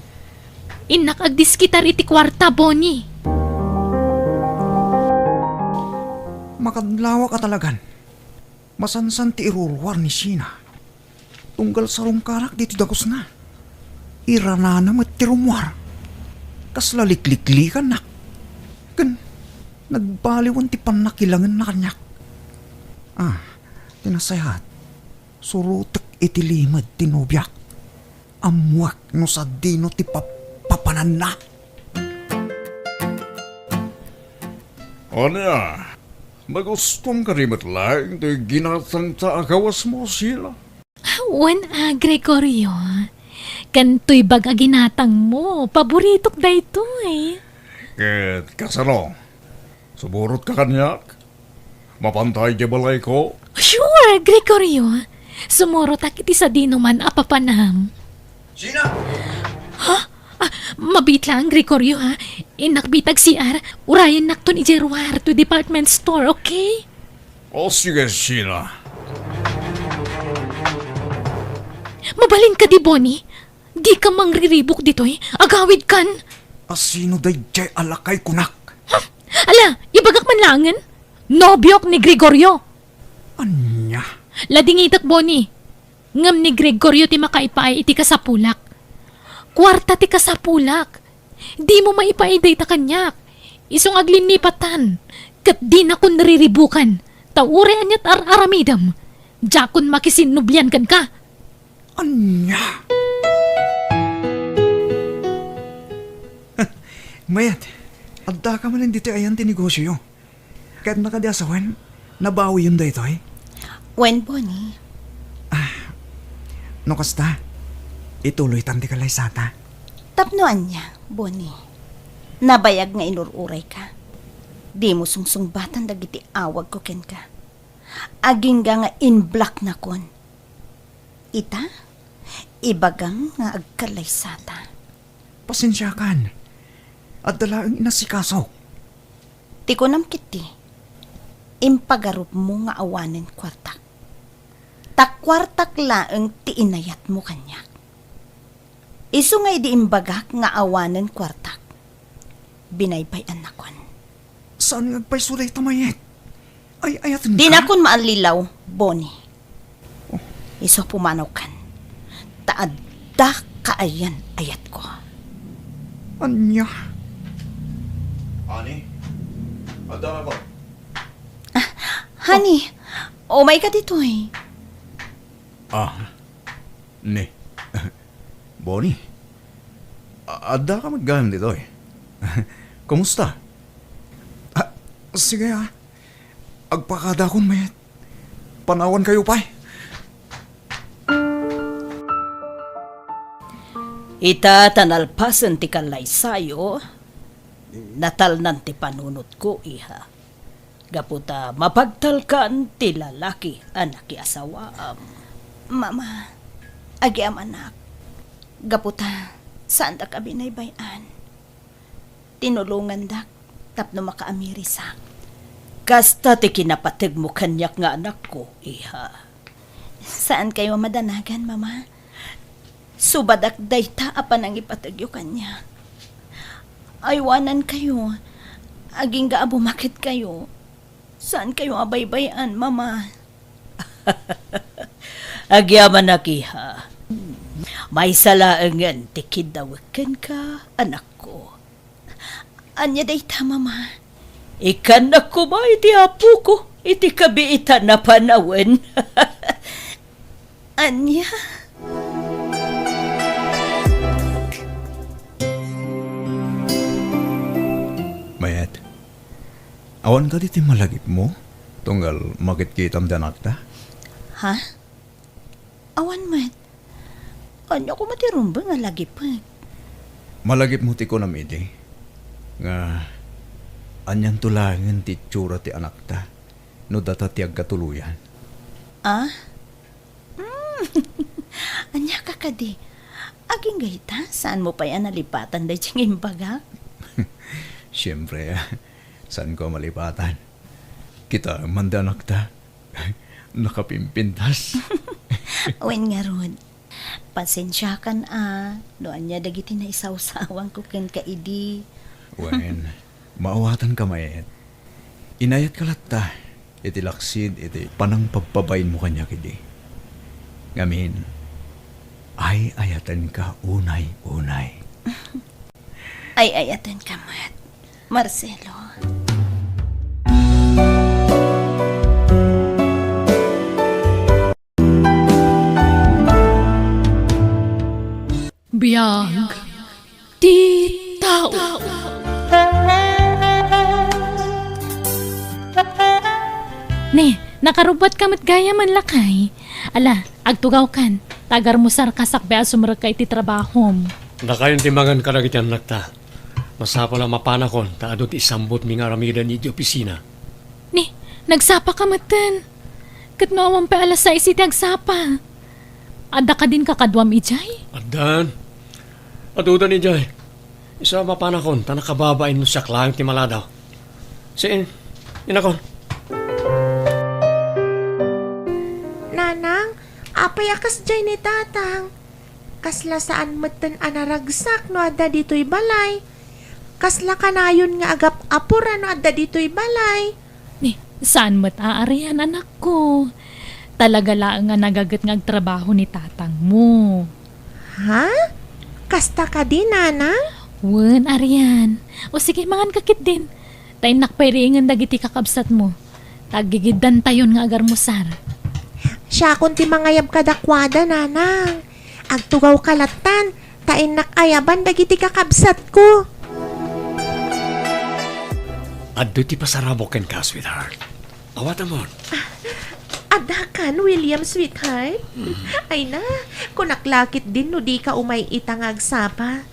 Inak agdiskitar iti kwarta, Bonnie. Makadlawa ka talagan. Masansan ti irurwar ni Sina. Tunggal sa rungkarak dito dagos na. Irana na mat ti rumwar. Kasla likliklikan na. Kan, nagbaliwan ti panakilangan na kanyak. Tinasayat. Surutek iti limad ti nobyak. Amwak no sa dino ti papanan na. Anya, magustong ka rin lang ito ginatang ta agawas mo sila. Wan Gregorio. Kanto'y baga ginatang mo. Paboritok da ito eh. Ket kasano, suburot ka kanyak? Mapantay di balay ko? Sure, Gregorio. Sumurot akiti sa di naman apapanam. Sina! Mabit lang, Gregorio ha. Inakbitag si Ar. Urayan nakton i Jeruar to department store, okay? O sige, Sina. Mabalin ka di, Bonnie. Di ka mangriribok dito eh. Agawid kan. Asino day jay alakay kunak? Ala, ibagak man langan. Nobyok ni Gregorio. Anya? Ladingitak, Bonnie. Ngam ni Gregorio ti makaipaay iti kasapulak. Kwarta ti kasapulak. Di mo maipaiday ta kanyak. Isong aglinipatan. Kat di na kun nariribukan. Taure anyat aramidam. Jakon makisinubyan kan ka. Anya? Mayat, adda ka man dito ayan ti negosyo yo. Kahit nakadiasawan, nabawi yun da ito eh. When, Bonnie? No kasta, ituloy tanti ka laysata. Tapnoan niya, Bonnie. Nabayag nga inururay ka. Di mo sungsungbatan dagiti awag ko ken ka. Aging nga in black na kon. Ita, ibagang nga agkalaysata. Pasensya kan. At dalaang inasikaso. Ti ko nam kiti. Impagarup mo nga awanen kwartak. Takwartak laeng ti inayat mo kanyak. Isu nga di imbagak nga awanen kwartak. Binaybayan na kon. Saan nga agpaisulay tamayet? Ay, ayatan Di ka? na kon maalilaw, Bonnie. Iso pumanaw kan. Taadda kaayan ayat ko. Anya? Ani, ada na ba? Honey, oh my God ito eh. Ne. Bonnie, ada ka maggan dito eh. Kumusta? Sige agpakada kon mayet. Panawan kayo pa. Ita tanalpasan ti kalay sayo, natal ti panunot ko, iha. Gaputa mapagtalkan ti lalaki anak ki asawaam. Mama, agiam anak. Gaputa, saan da ka binaybayan? Tinulungan dak, tapno makaamirisak. Kasta ti kinapatig mo kanyak nga anak ko, iha. Saan kayo madanagan, Mama? Subadak dayta apan ang ipatagyo kanya. Aywanan kayo. Aging gaabumakit kayo. Saan kayo abaybayan, Mama? Agyaman na kiha. May salaangan ti kidawakan ka, anak ko. Anya dayta, Mama? Ikan na ko ba iti apo ko, iti kabiitan na panawen. Anya? Mayet, awan ka diti malagip mo? Tunggal makit-kitam danak ta? Ha? Awan man. Anya ko matirumba nga lagi pa. Malagip mo ti ko namiti. Nga, anyan tulangan ti tsura ti anak ta. No data tiag katuluyan. Ah? Anya ka kadi. Aging gayta, saan mo pa yan nalipatan da tiyang imbaga? Siyempre, saan ko malipatan? Kita mandanak ta. Nakapimpintas. Wen nga ron. Pasensya kan noan niya dagiti na isawsawang ko ken kaidi. Wen, maawatan ka mayet. Inayat ka latta. iti laksid, iti panang pagpabayin mo kanya kidi. Ngamin, ay ayatan ka unay-unay. Ay ayatan ka, Mat. Marcelo. Biyag ti tao. Ne, nakarubat ka mat gaya man lakay. Ala, agtugaw kan. Tagar mo sar kasakbe asumrag ka iti trabahom. Nakayon timangan ka na kityan nakta. Masapo lang mapanakon, taadot isambot mi nga ramidan ni opisina. Ni, nagsapa ka matan. Kat nawang pa alas 6 iti agsapa. Ada ka din kakadwam ijay? Adan. Aduda ni Jay. Isa mapanakon, tanakababain mo siya klang timaladaw. Siin, inakon. Nanang, apay akas dyan ni tatang. Kasla saan matan anaragsak no adda dito'y balay. Kasla kanayon nga agap apura no adda dito'y balay. Ni, saan mo't aarihan anak ko? Talaga lang nga nagagat ng trabaho ni tatang mo. Ha? Kasta ka din, nanang? Wen, Arian. O sige, mangan kakit din. Tay nakpairingan dagiti kakabsat mo. Tagigidan tayon nga agar musar. Siya kung ti mangayab kadakwada, nanang. Agtugaw kalatan, tain nakayaban dagiti kakabsat ko. Addo ti pasarabok ken ka, sweetheart. Awat amon. Adakan, William, sweetheart. Ay na, kung naklakit din no di ka umay itangag sapa.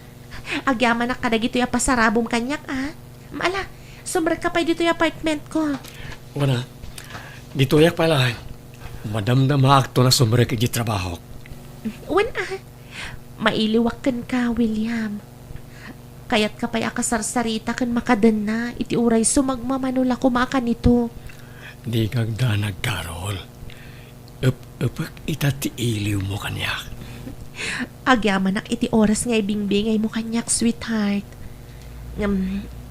Agyaman na kadagito yung pasarabong kanyak, ah. Maala, sumrag ka pa dito yung apartment ko. Wana, dito yak pala. Madamdam akto na sumrek iti trabaho. Wan, ah. Mailiwakan ka, William. Kayat ka pa'y akasarsarita kan makadan na, iti uray sumagmamanula kumaka nito. Di kag danag, Carol. Upak itati iliw mo kanyak. Agyaman iti oras nga ibingbingay mo kanyak, sweetheart.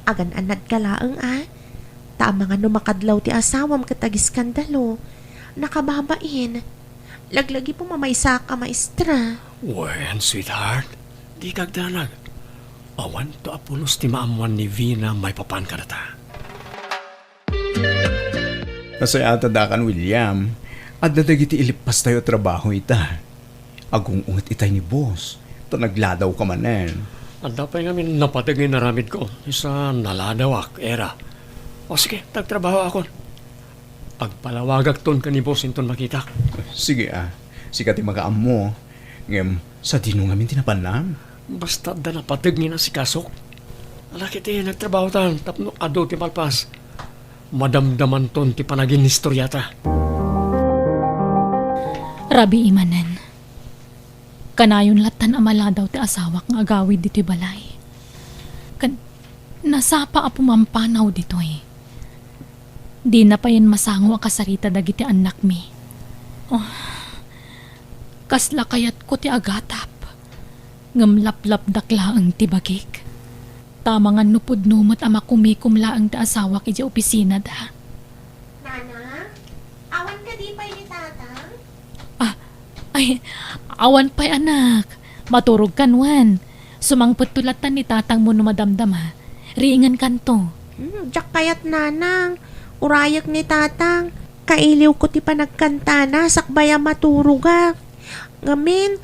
Agan anad ka laang, ah. Tama nga numakadlaw ti asawam katagis skandalo. Nakababain. Laglagi po mamaysa ka, maestra. Wen, sweetheart. Di kag danag. Awan to apulos ti maamuan ni Vina may papan ka na ta. Nasayata dakan, William. At dadagiti ilipas tayo trabaho ita. Agong ungat itay ni boss. Ta nagladaw ka manen. Ang dapat nga min napatagin na ramid ko. Isa naladawak, era. O sige, tagtrabaho ako. Agpalawagak ton ka ni boss inton makita. Sige ah. Sikat yung makaam mo. Ngem, sa dino nga min tinapanam. Basta da napatagin na si Kasok. Alakit nagtrabaho tan. Tapno ado ti malpas. Madamdaman ton ti panagin historyata. Rabi imanen. Kanayon latan amala daw ti asawak nga agawid dito'y balay. Nasapa a pumampanaw dito'y. Di na pa yan masango ang kasarita dagiti anak mi. Oh, kasla kayat ko ti agatap. Ngamlap-lap dakla ang tibagik. Tama nga nupod numot ama kumikumla ang ti asawak iti opisina da. Nana, awan ka di pa ni tatang? Ay, awan pa'y anak. Maturog kanwan. Sumangpot tulatan ni tatang mo numadamdama. Riingan kanto. Diyak kayat nanang. Urayak ni tatang. Kailiw ko ti panagkantana. Sakbaya maturuga. Ngamin,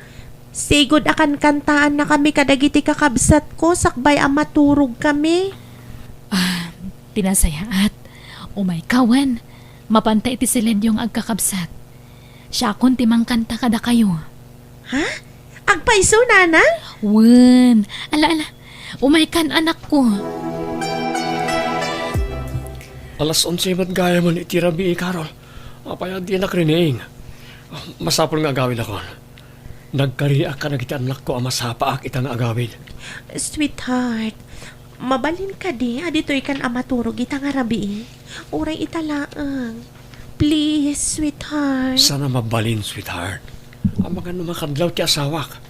sigod akan kantaan na kami kadagiti kakabsat ko. Sakbaya maturog kami. Tinasayaat. Umay kawan. Mapantay iti silendyong agkakabsat. Siya kun timang kanta kada kayo. Ha? Agpaiso, nanang? Wen, ala. Umay kan anak ko. Alas 11 mat gaya man itirabi Carol. Apaya di nakrining. Masapol nga agawin ako. Nagkariak ka na kita anak ko ang masapaak itang agawin. Sweetheart, mabalin ka di. Adito ikan amaturog itang arabi. Uray italaang. Please, sweetheart. Sana mabalin, sweetheart. Ang mga numakadlaw ti asawak.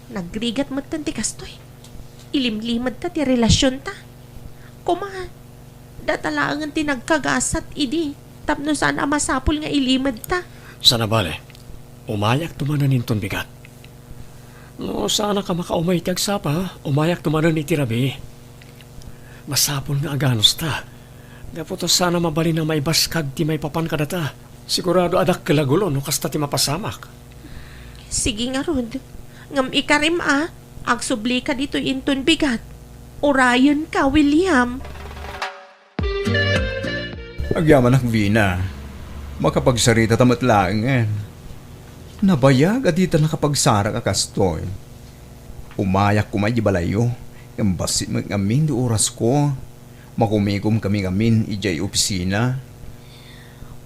Nagrigat mo tanti kastoy. Ilimlimad ta ti relasyon ta. Kuma, Datalaangan tinagkagasat idi. Tapno sana masapul nga ilimad ta. Sana bale, umayak tumanan inton bigat. No, sana ka makaumay ti agsapa, umayak tumanan iti rabi. Masapol nga aganos ta. Dapat sana mabalin na may baskag ti may papan kadata. Sigurado adak kalagulo no kasta ti mapasamak. Sige nga rod. Ngam ikarim agsubli ka dito inton bigat. Orayon ka, William. Agyaman ak Vina. Makapagsarita tamat laangan. Nabayag at dito nakapagsara ka kastoy. Umayak ko may balayo. Yung basit mag-amin do oras ko. Makumikom kami-amin ijay opisina.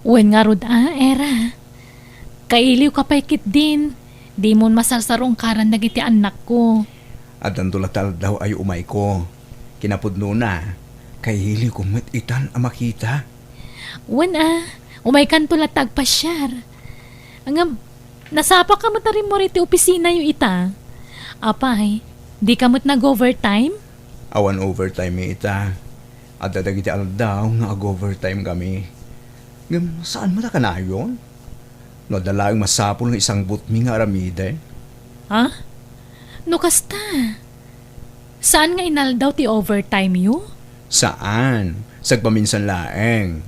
Wen nga rod era. Kailiw ka paikit din. Di mo masasarong karan nagiti anak ko. At ang tulatal daw ay umay ko. Kinapudno na. Kay hili ko met itan ang makita. Wen umay kan pula tagpasyar. Ang nasapa ka mo tarin mo riti opisina yung ita. Apay, di ka mo't nag-overtime? Awan overtime may ita. At dadagiti daw nga ag-overtime kami. Ngam, saan mo na ka na yun? No, dalaang masapol ng isang butmi nga aramide. Ha? No kasta. Saan nga inaldaw ti overtime yu? Saan? Sagpaminsan laeng.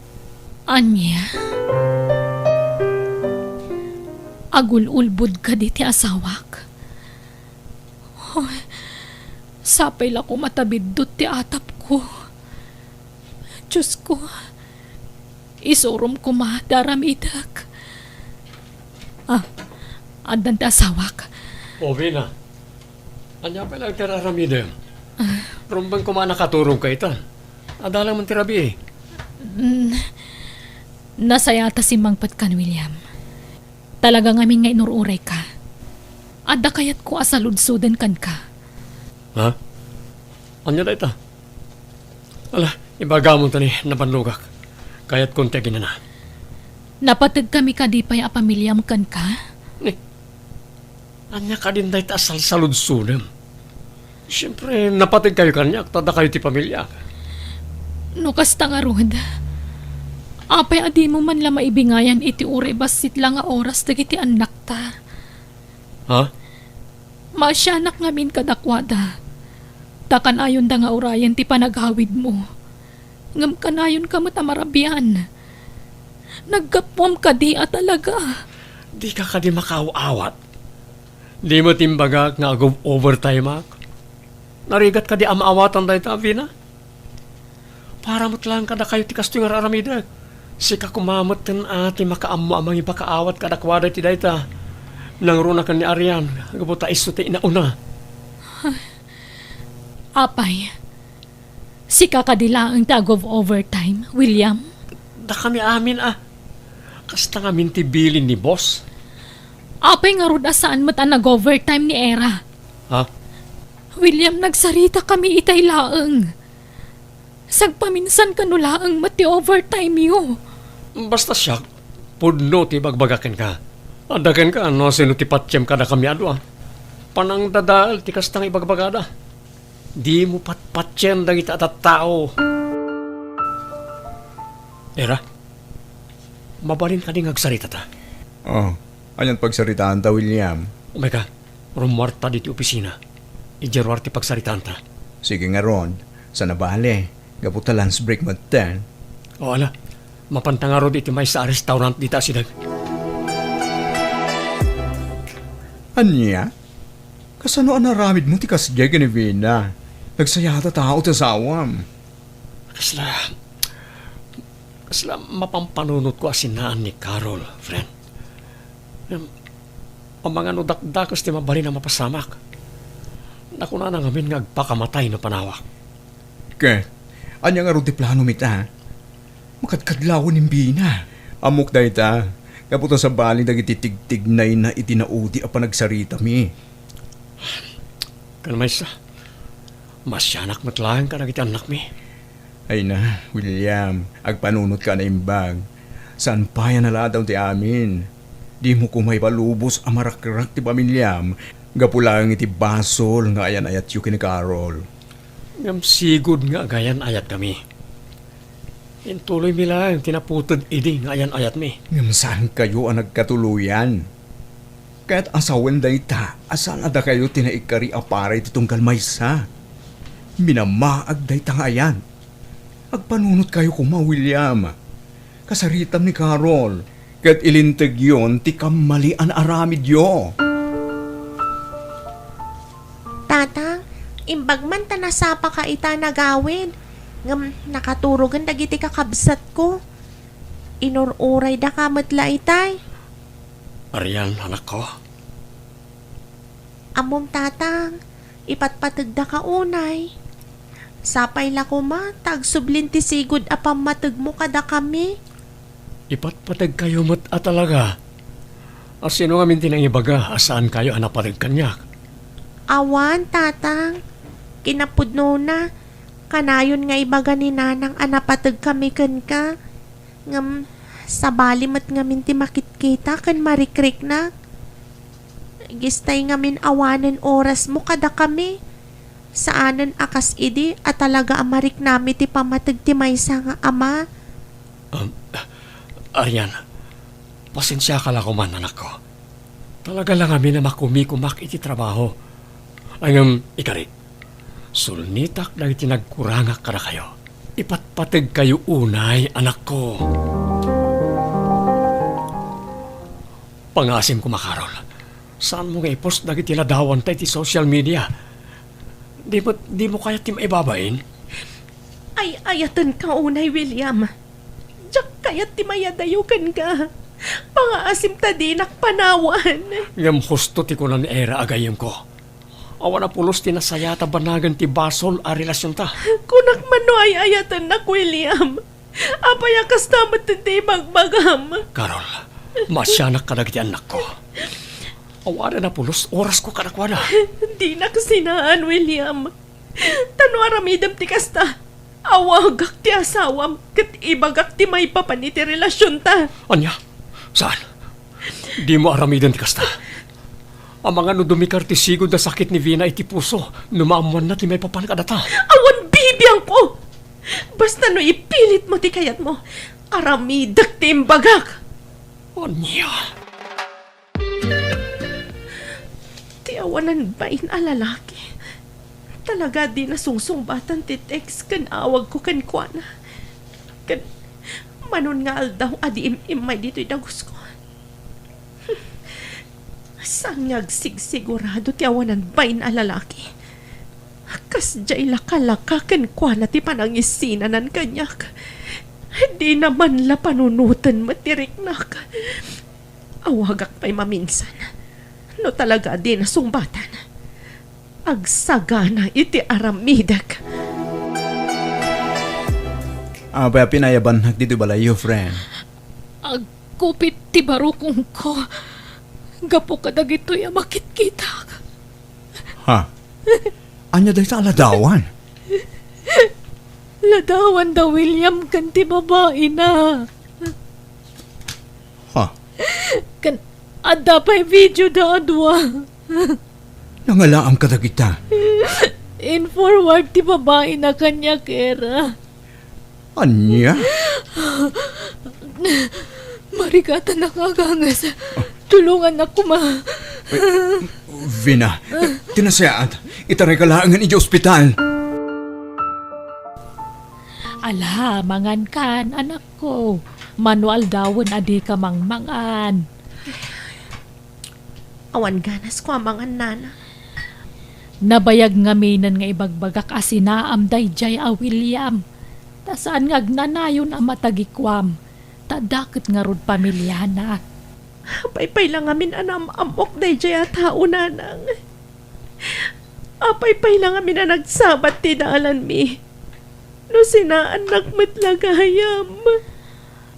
Anya? Agul-ulbud ka di ti asawak. Hoy, sapay la ko matabidot ti atap ko. Diyos ko, isurom ko madaramidak. Andan ti asawak. O, Vina. Anya pa lang tiraramide. Rumbang kumana katurong ka itan. Adalang man tirabi eh. Nasayata si Mangpat kan, William. Talagang amin nga inururay ka. Adda kayat ko asaludsudan kan ka. Ha? Anya da ita? Ala, ibagamon ta ni nabanlugak. Kaya't konti na. Napatid kami ka di pa'y apamilyam kan ka? Anya ka din da ita asal saludsudan. Siyempre, napatid kayo kanya, tada kayo ti pamilya. No kasta nga rod. Apay adi mo man la maibingayan iti uri basit lang nga oras dagiti anak ta. Ha? Masyanak ngamin kadakwada. Takan ayon da nga urayan ti panaghawid mo. Ngam kanayon ka matamarabian. Naggapwam ka di talaga. Di ka di makaawat. Di mo timbaga nga overtime ak. Narigat ka di amaawatan da ita, Vina? Para mo't lang kada kayo ti kasto nga raramidag. Sika kumamot ten ati makaammo amang ipakaawat kadakwada ti dayta. Nang runa kan ni Arian, gabuta iso ti inauna. Apay, sika kadilaang tagov overtime, William. Da kami amin Kasta nga mintibilin ni boss. Apay nga rod asaan mo't nag-overtime ni Era. Ha? William, nagsarita kami itay laeng. Sagpaminsan kanulaang mati overtime yo. Basta siya, pudno ti bagbagakin ka. Adakan ka, no, sino ti patsyem ka na kami Panang dadaal, ti kastang ibagbagada. Di mo patpatsyen dang ita at tao. Era, mabalin ka ding agsarita ta. Oh, anyan pagsaritaan ta, William. Umeka, rumarta di ti opisina. Ijerwar ti pagsaritaan ta. Sige nga ron, sa nabale. Gaputa lunch break mo ten. O ala, mapantangaro di ti may sa restaurant di ta sidag. Anya? Kasano ang naramid mo ti kasjay ni Vina? Nagsayata tao ta sawam. Kasla mapampanunot ko asinaan ni Carol, friend. Ang mga nudakdakos ti mabalin na mapasamak. Naku na ngamin nga agpakamatay na panawak. Ke, anya nga ron ti plano mita? Makadkadlawon ni Vina. Amok da ita. Kaputa sa bali dagiti tigtignay na itinaudi a panagsarita mi. Kan may sa masyanak matlahan ka nagiti anak mi. Ay na, William, agpanunot ka na imbag. Saan pa yan naladaw ti amin? Di mo kumay palubos ang marakrak ti pamilyam. Gapulang iti basol nga ayan ayat yu kini Carol. Ngam sigod nga gayan ayat kami. Intuloy mi lang, tinaputod idi nga ayan ayat mi. Ngam saan kayo ang nagkatuluyan? Kaya't asawan dayta, asan ada kayo tinaikari aparay titong kalmaysa. Minamaag dayta nga ayan. Agpanunot kayo kuma, William. Kasaritam ni Carol. Kaya't ilintag yon ti kamalian aramidyo. Tatang, imbag man ta nasapa ka ita nagawid. Ngam nakaturogan dagiti kakabsat ko. Inururay da kamatla itay. Arian, anak ko. Amom tatang, ipatpatag da ka unay. Sapay la ko ma, tagsublin ti sigud apam matag mo kada kami. Ipatpatag kayo mat talaga. Sino nga minti nang ibaga, asaan kayo anapatag kanyak? Awan, tatang. Kinapudno na. Kanayon nga ibaga ni nanang anapatag kami kan ka. Ngam, sa balimat nga minti makitkita kan marikrik na. Gistay nga min awanan oras mo kada kami. Saanan akas idi at talaga amarik nami ti pamatag ti maysa nga ama. Arian, pasensya ka lang man, anak ko. Talaga lang kami na makumikumak iti trabaho. Ang ikari, sulnitak na itinagkurangak ka na kayo. Ipatpatag kayo unay, anak ko. Pangasim ko, Makarol. Saan mo nga ipost na itiladawan tayo ti social media? Di mo kaya tim ibabain? Ay, ayatan ka unay, William. Diyak kayat ti mayadayukan ka. Pangaasim ta dinak panawan. Ngam husto ti kunan era agayem ko. Awan na pulos ti nasayata banagan ti basol a relasyon ta. Kunak mano ay ayatan na, William. Apayakas tamat ti magbagam. Karol, masyanak ka nagiti anak ko. Awan na pulos, oras ko kanakwana. Di na kasinaan, William. Tano aramidam ti kasta. Awagak ti asawam kat ibagak ti may papaniti relasyon ta. Anya? Saan? Di mo aramidan ti kasta. Ang mga no dumikar ti sigod na sakit ni Vina iti puso, numaamuan na ti may papanakadata. Awan bibiyang ko! Basta no ipilit mo ti kayat mo, aramidak ti imbagak. Anya? Ti awanan bain a lalaki. Talaga di nasungsungbatan ti text kan awag ko kan kuana. Kan manon nga aldaw adi imay dito'y dagos ko. Sanyag sigsigurado ti awanan bain a lalaki. Kas jay laka-laka kan kuana ti panangisinanan kanyak. Di naman la panunutan matiriknak. Awagak pa'y maminsan. No talaga di nasungbatan. Agsagana iti aramidak. Abay pinayaban dito balayo, friend. Agkupit ti barukong ko. Gapo ka dagito ya makit-kita. Ha? Anya dahi sa aladawan? Ladawan da William kan ti babae na. Ha? Kan adda pa'y video da adwa. Nangalaang kadagita. In forward ti babae na kanya kera. Anya? Marigata nakagangas. Tulungan ako ma. Vina, tinasayaan. Itaray ka laangan iti ospital. Ala, mangan kan, anak ko. Manual dawon adi ka mangmangan. Awan ganas ko amangan nana. Nabayag nga minan nga ibagbagak asinaam dayjay a William. Tasaan nga agnanayon a matagikwam. Tadakit nga rod pamilya na. Apay-pay lang amin anam amok dayjay a tao nanang. Apay-pay lang amin na nagsabat tinaalan mi. No sinaan nakmatlagayam.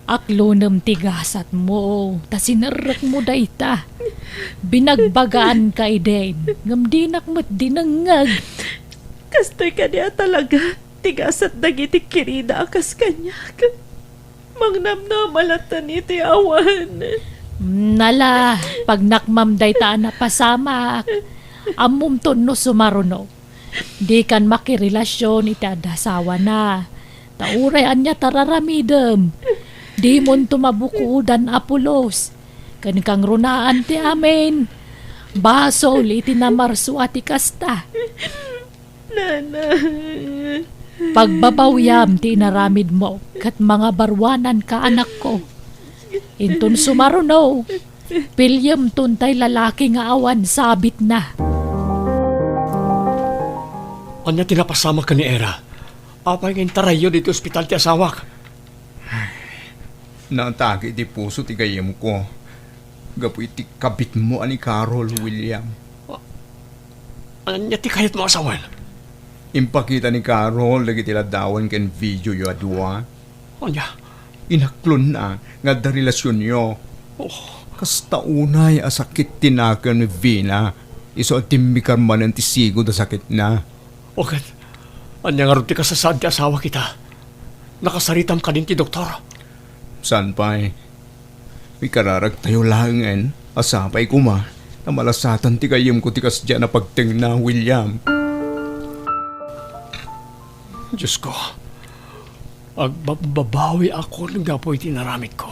Aklonem tigasat mo. Tasinarrak mo dayta. Binagbagaan ka iden. Ngamdinak mo't dinangag. Kastoy ka niya talaga. Tigasat dagiti kirida akas kanyak. Mangnamnamalatan iti awan. Nala, pag nakmam dayta na pasamak. Amumton no sumaruno. Di kan makirelasyon iti adasawa na. Tauray anya tararamidem. Di mon tumabukudan Apolos. Kan kang runaan ti amin. Baso iti na marso ati kasta. Nanang. Pagbabawyam ti inaramid mo kat mga barwanan ka anak ko. Intun sumaruno. Pilyam tuntay lalaki nga awan sabit na. Anya tinapasama ka ni Era. Apay ngayon tarayo dito ospital ti asawak. Naatagi di puso ti gayam ko. Gapu iti kabit mo ani Carol, William. Anya ti kayat mo asawan. Impakita ni Carol lagi tila dawan ken video yo adwa. Anya. Inaklon na nga da relasyon yo. Kasta unay asakit tinakan ni Vina. Iso at timikar man ang tisigo da sakit na. Okay. Anya nga rin ti kasasad ti asawa kita. Nakasaritam ka din ti doktor. San pa'y? May kararag tayo langan. Asapay ko ma. Na malasatan ti kayam ko ti kasya na pagting na, William. Diyos ko. Agbabawi ako ng gapoy tinaramit ko.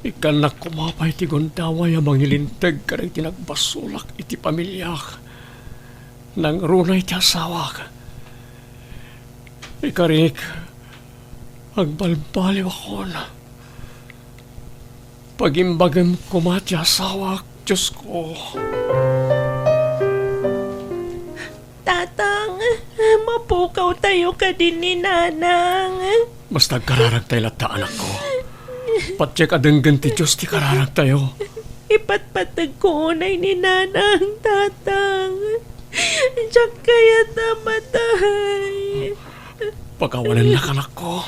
Ikanak kumapay ti gondaway amang ilintag ka rin tinagbasulak iti pamilyak. Nang runay ti asawak. Ikarik, agbalbaliw ako na. Pagimbagam kumati asawak, Diyos ko. Tatang, mapukaw tayo ka din ni Nanang. Mas nagkararag tayo lahat anak ko. Patsyak adenggan ti Diyos ti kararag tayo. Ipatpatag ko unay ni Nanang, Tatang. Diyak kaya namatay. Pagkawalan na kanak ko.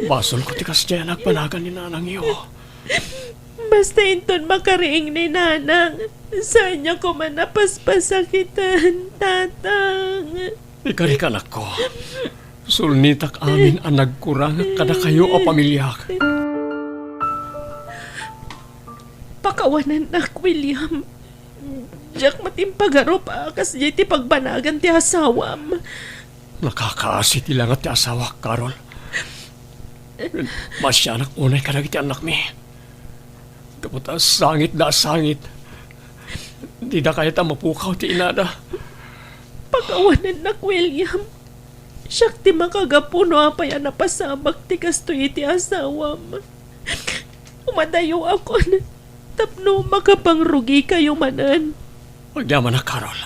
Basol ko ti kasya nagpanagan ni nanang iyo. Basta inton makariing ni Nanang, saan niya ko man napaspasakitan, Tatang. Ikarik anak ko. Sulnitak amin ang nagkurang kada kayo o pamilyak. Pakawanan na, William. Diyak matimpagarop akas di ti pagbanagan ti asawam. Nakakaasi ti langat ti asawa, Carol. Masyanak unay kadagiti anak mi. Kapot sangit na sangit. Di na kaya ta mapukaw ti inada. Pakawanan na, William. Siyak ti makagapuno apay na pasabak ti kastoy ti asawam. Umadayo ako na tapno makapangrugi kayo manan. Magyaman na, Carol.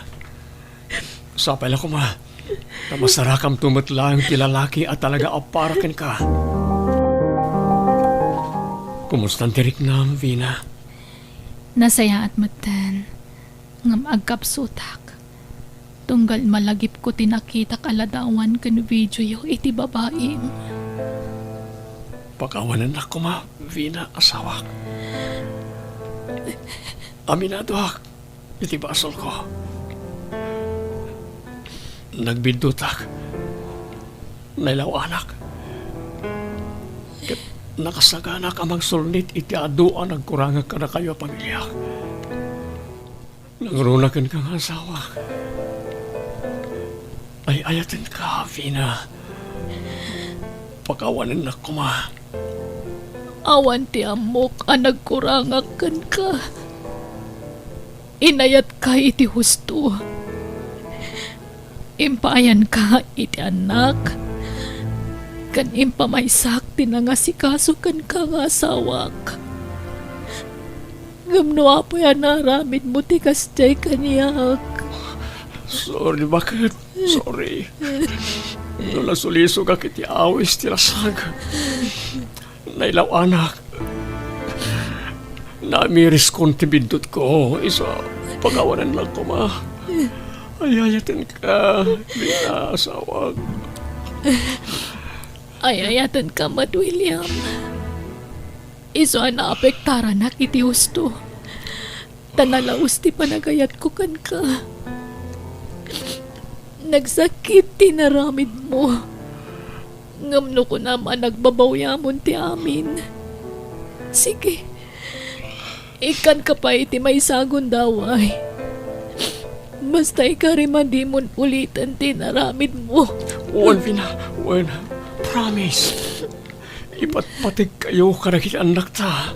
Sapay lang ko ma. Na masarakam tumutlang ti lalaki at talaga aparakin ka. Kumustan tirik na, Vina? Nasaya at matan. Ngam agkapsutak. Tunggal malagip ko tinakita kaladawan kan video yo iti babaeng. Pagkawanan na ko ma, Vina, asawak. Aminado ak, iti basol ko. Nagbindutak. Nailaw anak. Kat nakasaganak amang sulnit iti aduan nagkurangag ka na kayo pamilya. Nangrunakan kang asawa. Ay ayatin ka, Vina. Pagkawanan na ko ma. Awan ti amok ang nagkurangakan ka. Inayat ka iti husto. Impayan ka iti anak. Kan impamaysak tinangasikaso kan ka nga asawak. Gamno apoy anaramid mo ti kastay kaniyak. Sorry, bakit? Sorry. Nung nasuliso ka kiti awis tilasag. Nailaw anak. Namiris kong tibindot ko. Isa, pagawanan lang ko ma. Ayayatin ka, Vina, asawag. Ayayatan ka, Mat William. Iso na apektara na kiti husto. Tanalaos ti panagayat ko kan ka. Nagsakit tinaramid mo. Ngamno ko naman nagbabawyamon ti amin. Sige. Ikan ka pa iti may sagon daway. Basta ikarima di mo ulitan tinaramid mo. Uwan, Vina. Uwan. Promise. Ipatpatig kayo karagit anak ta.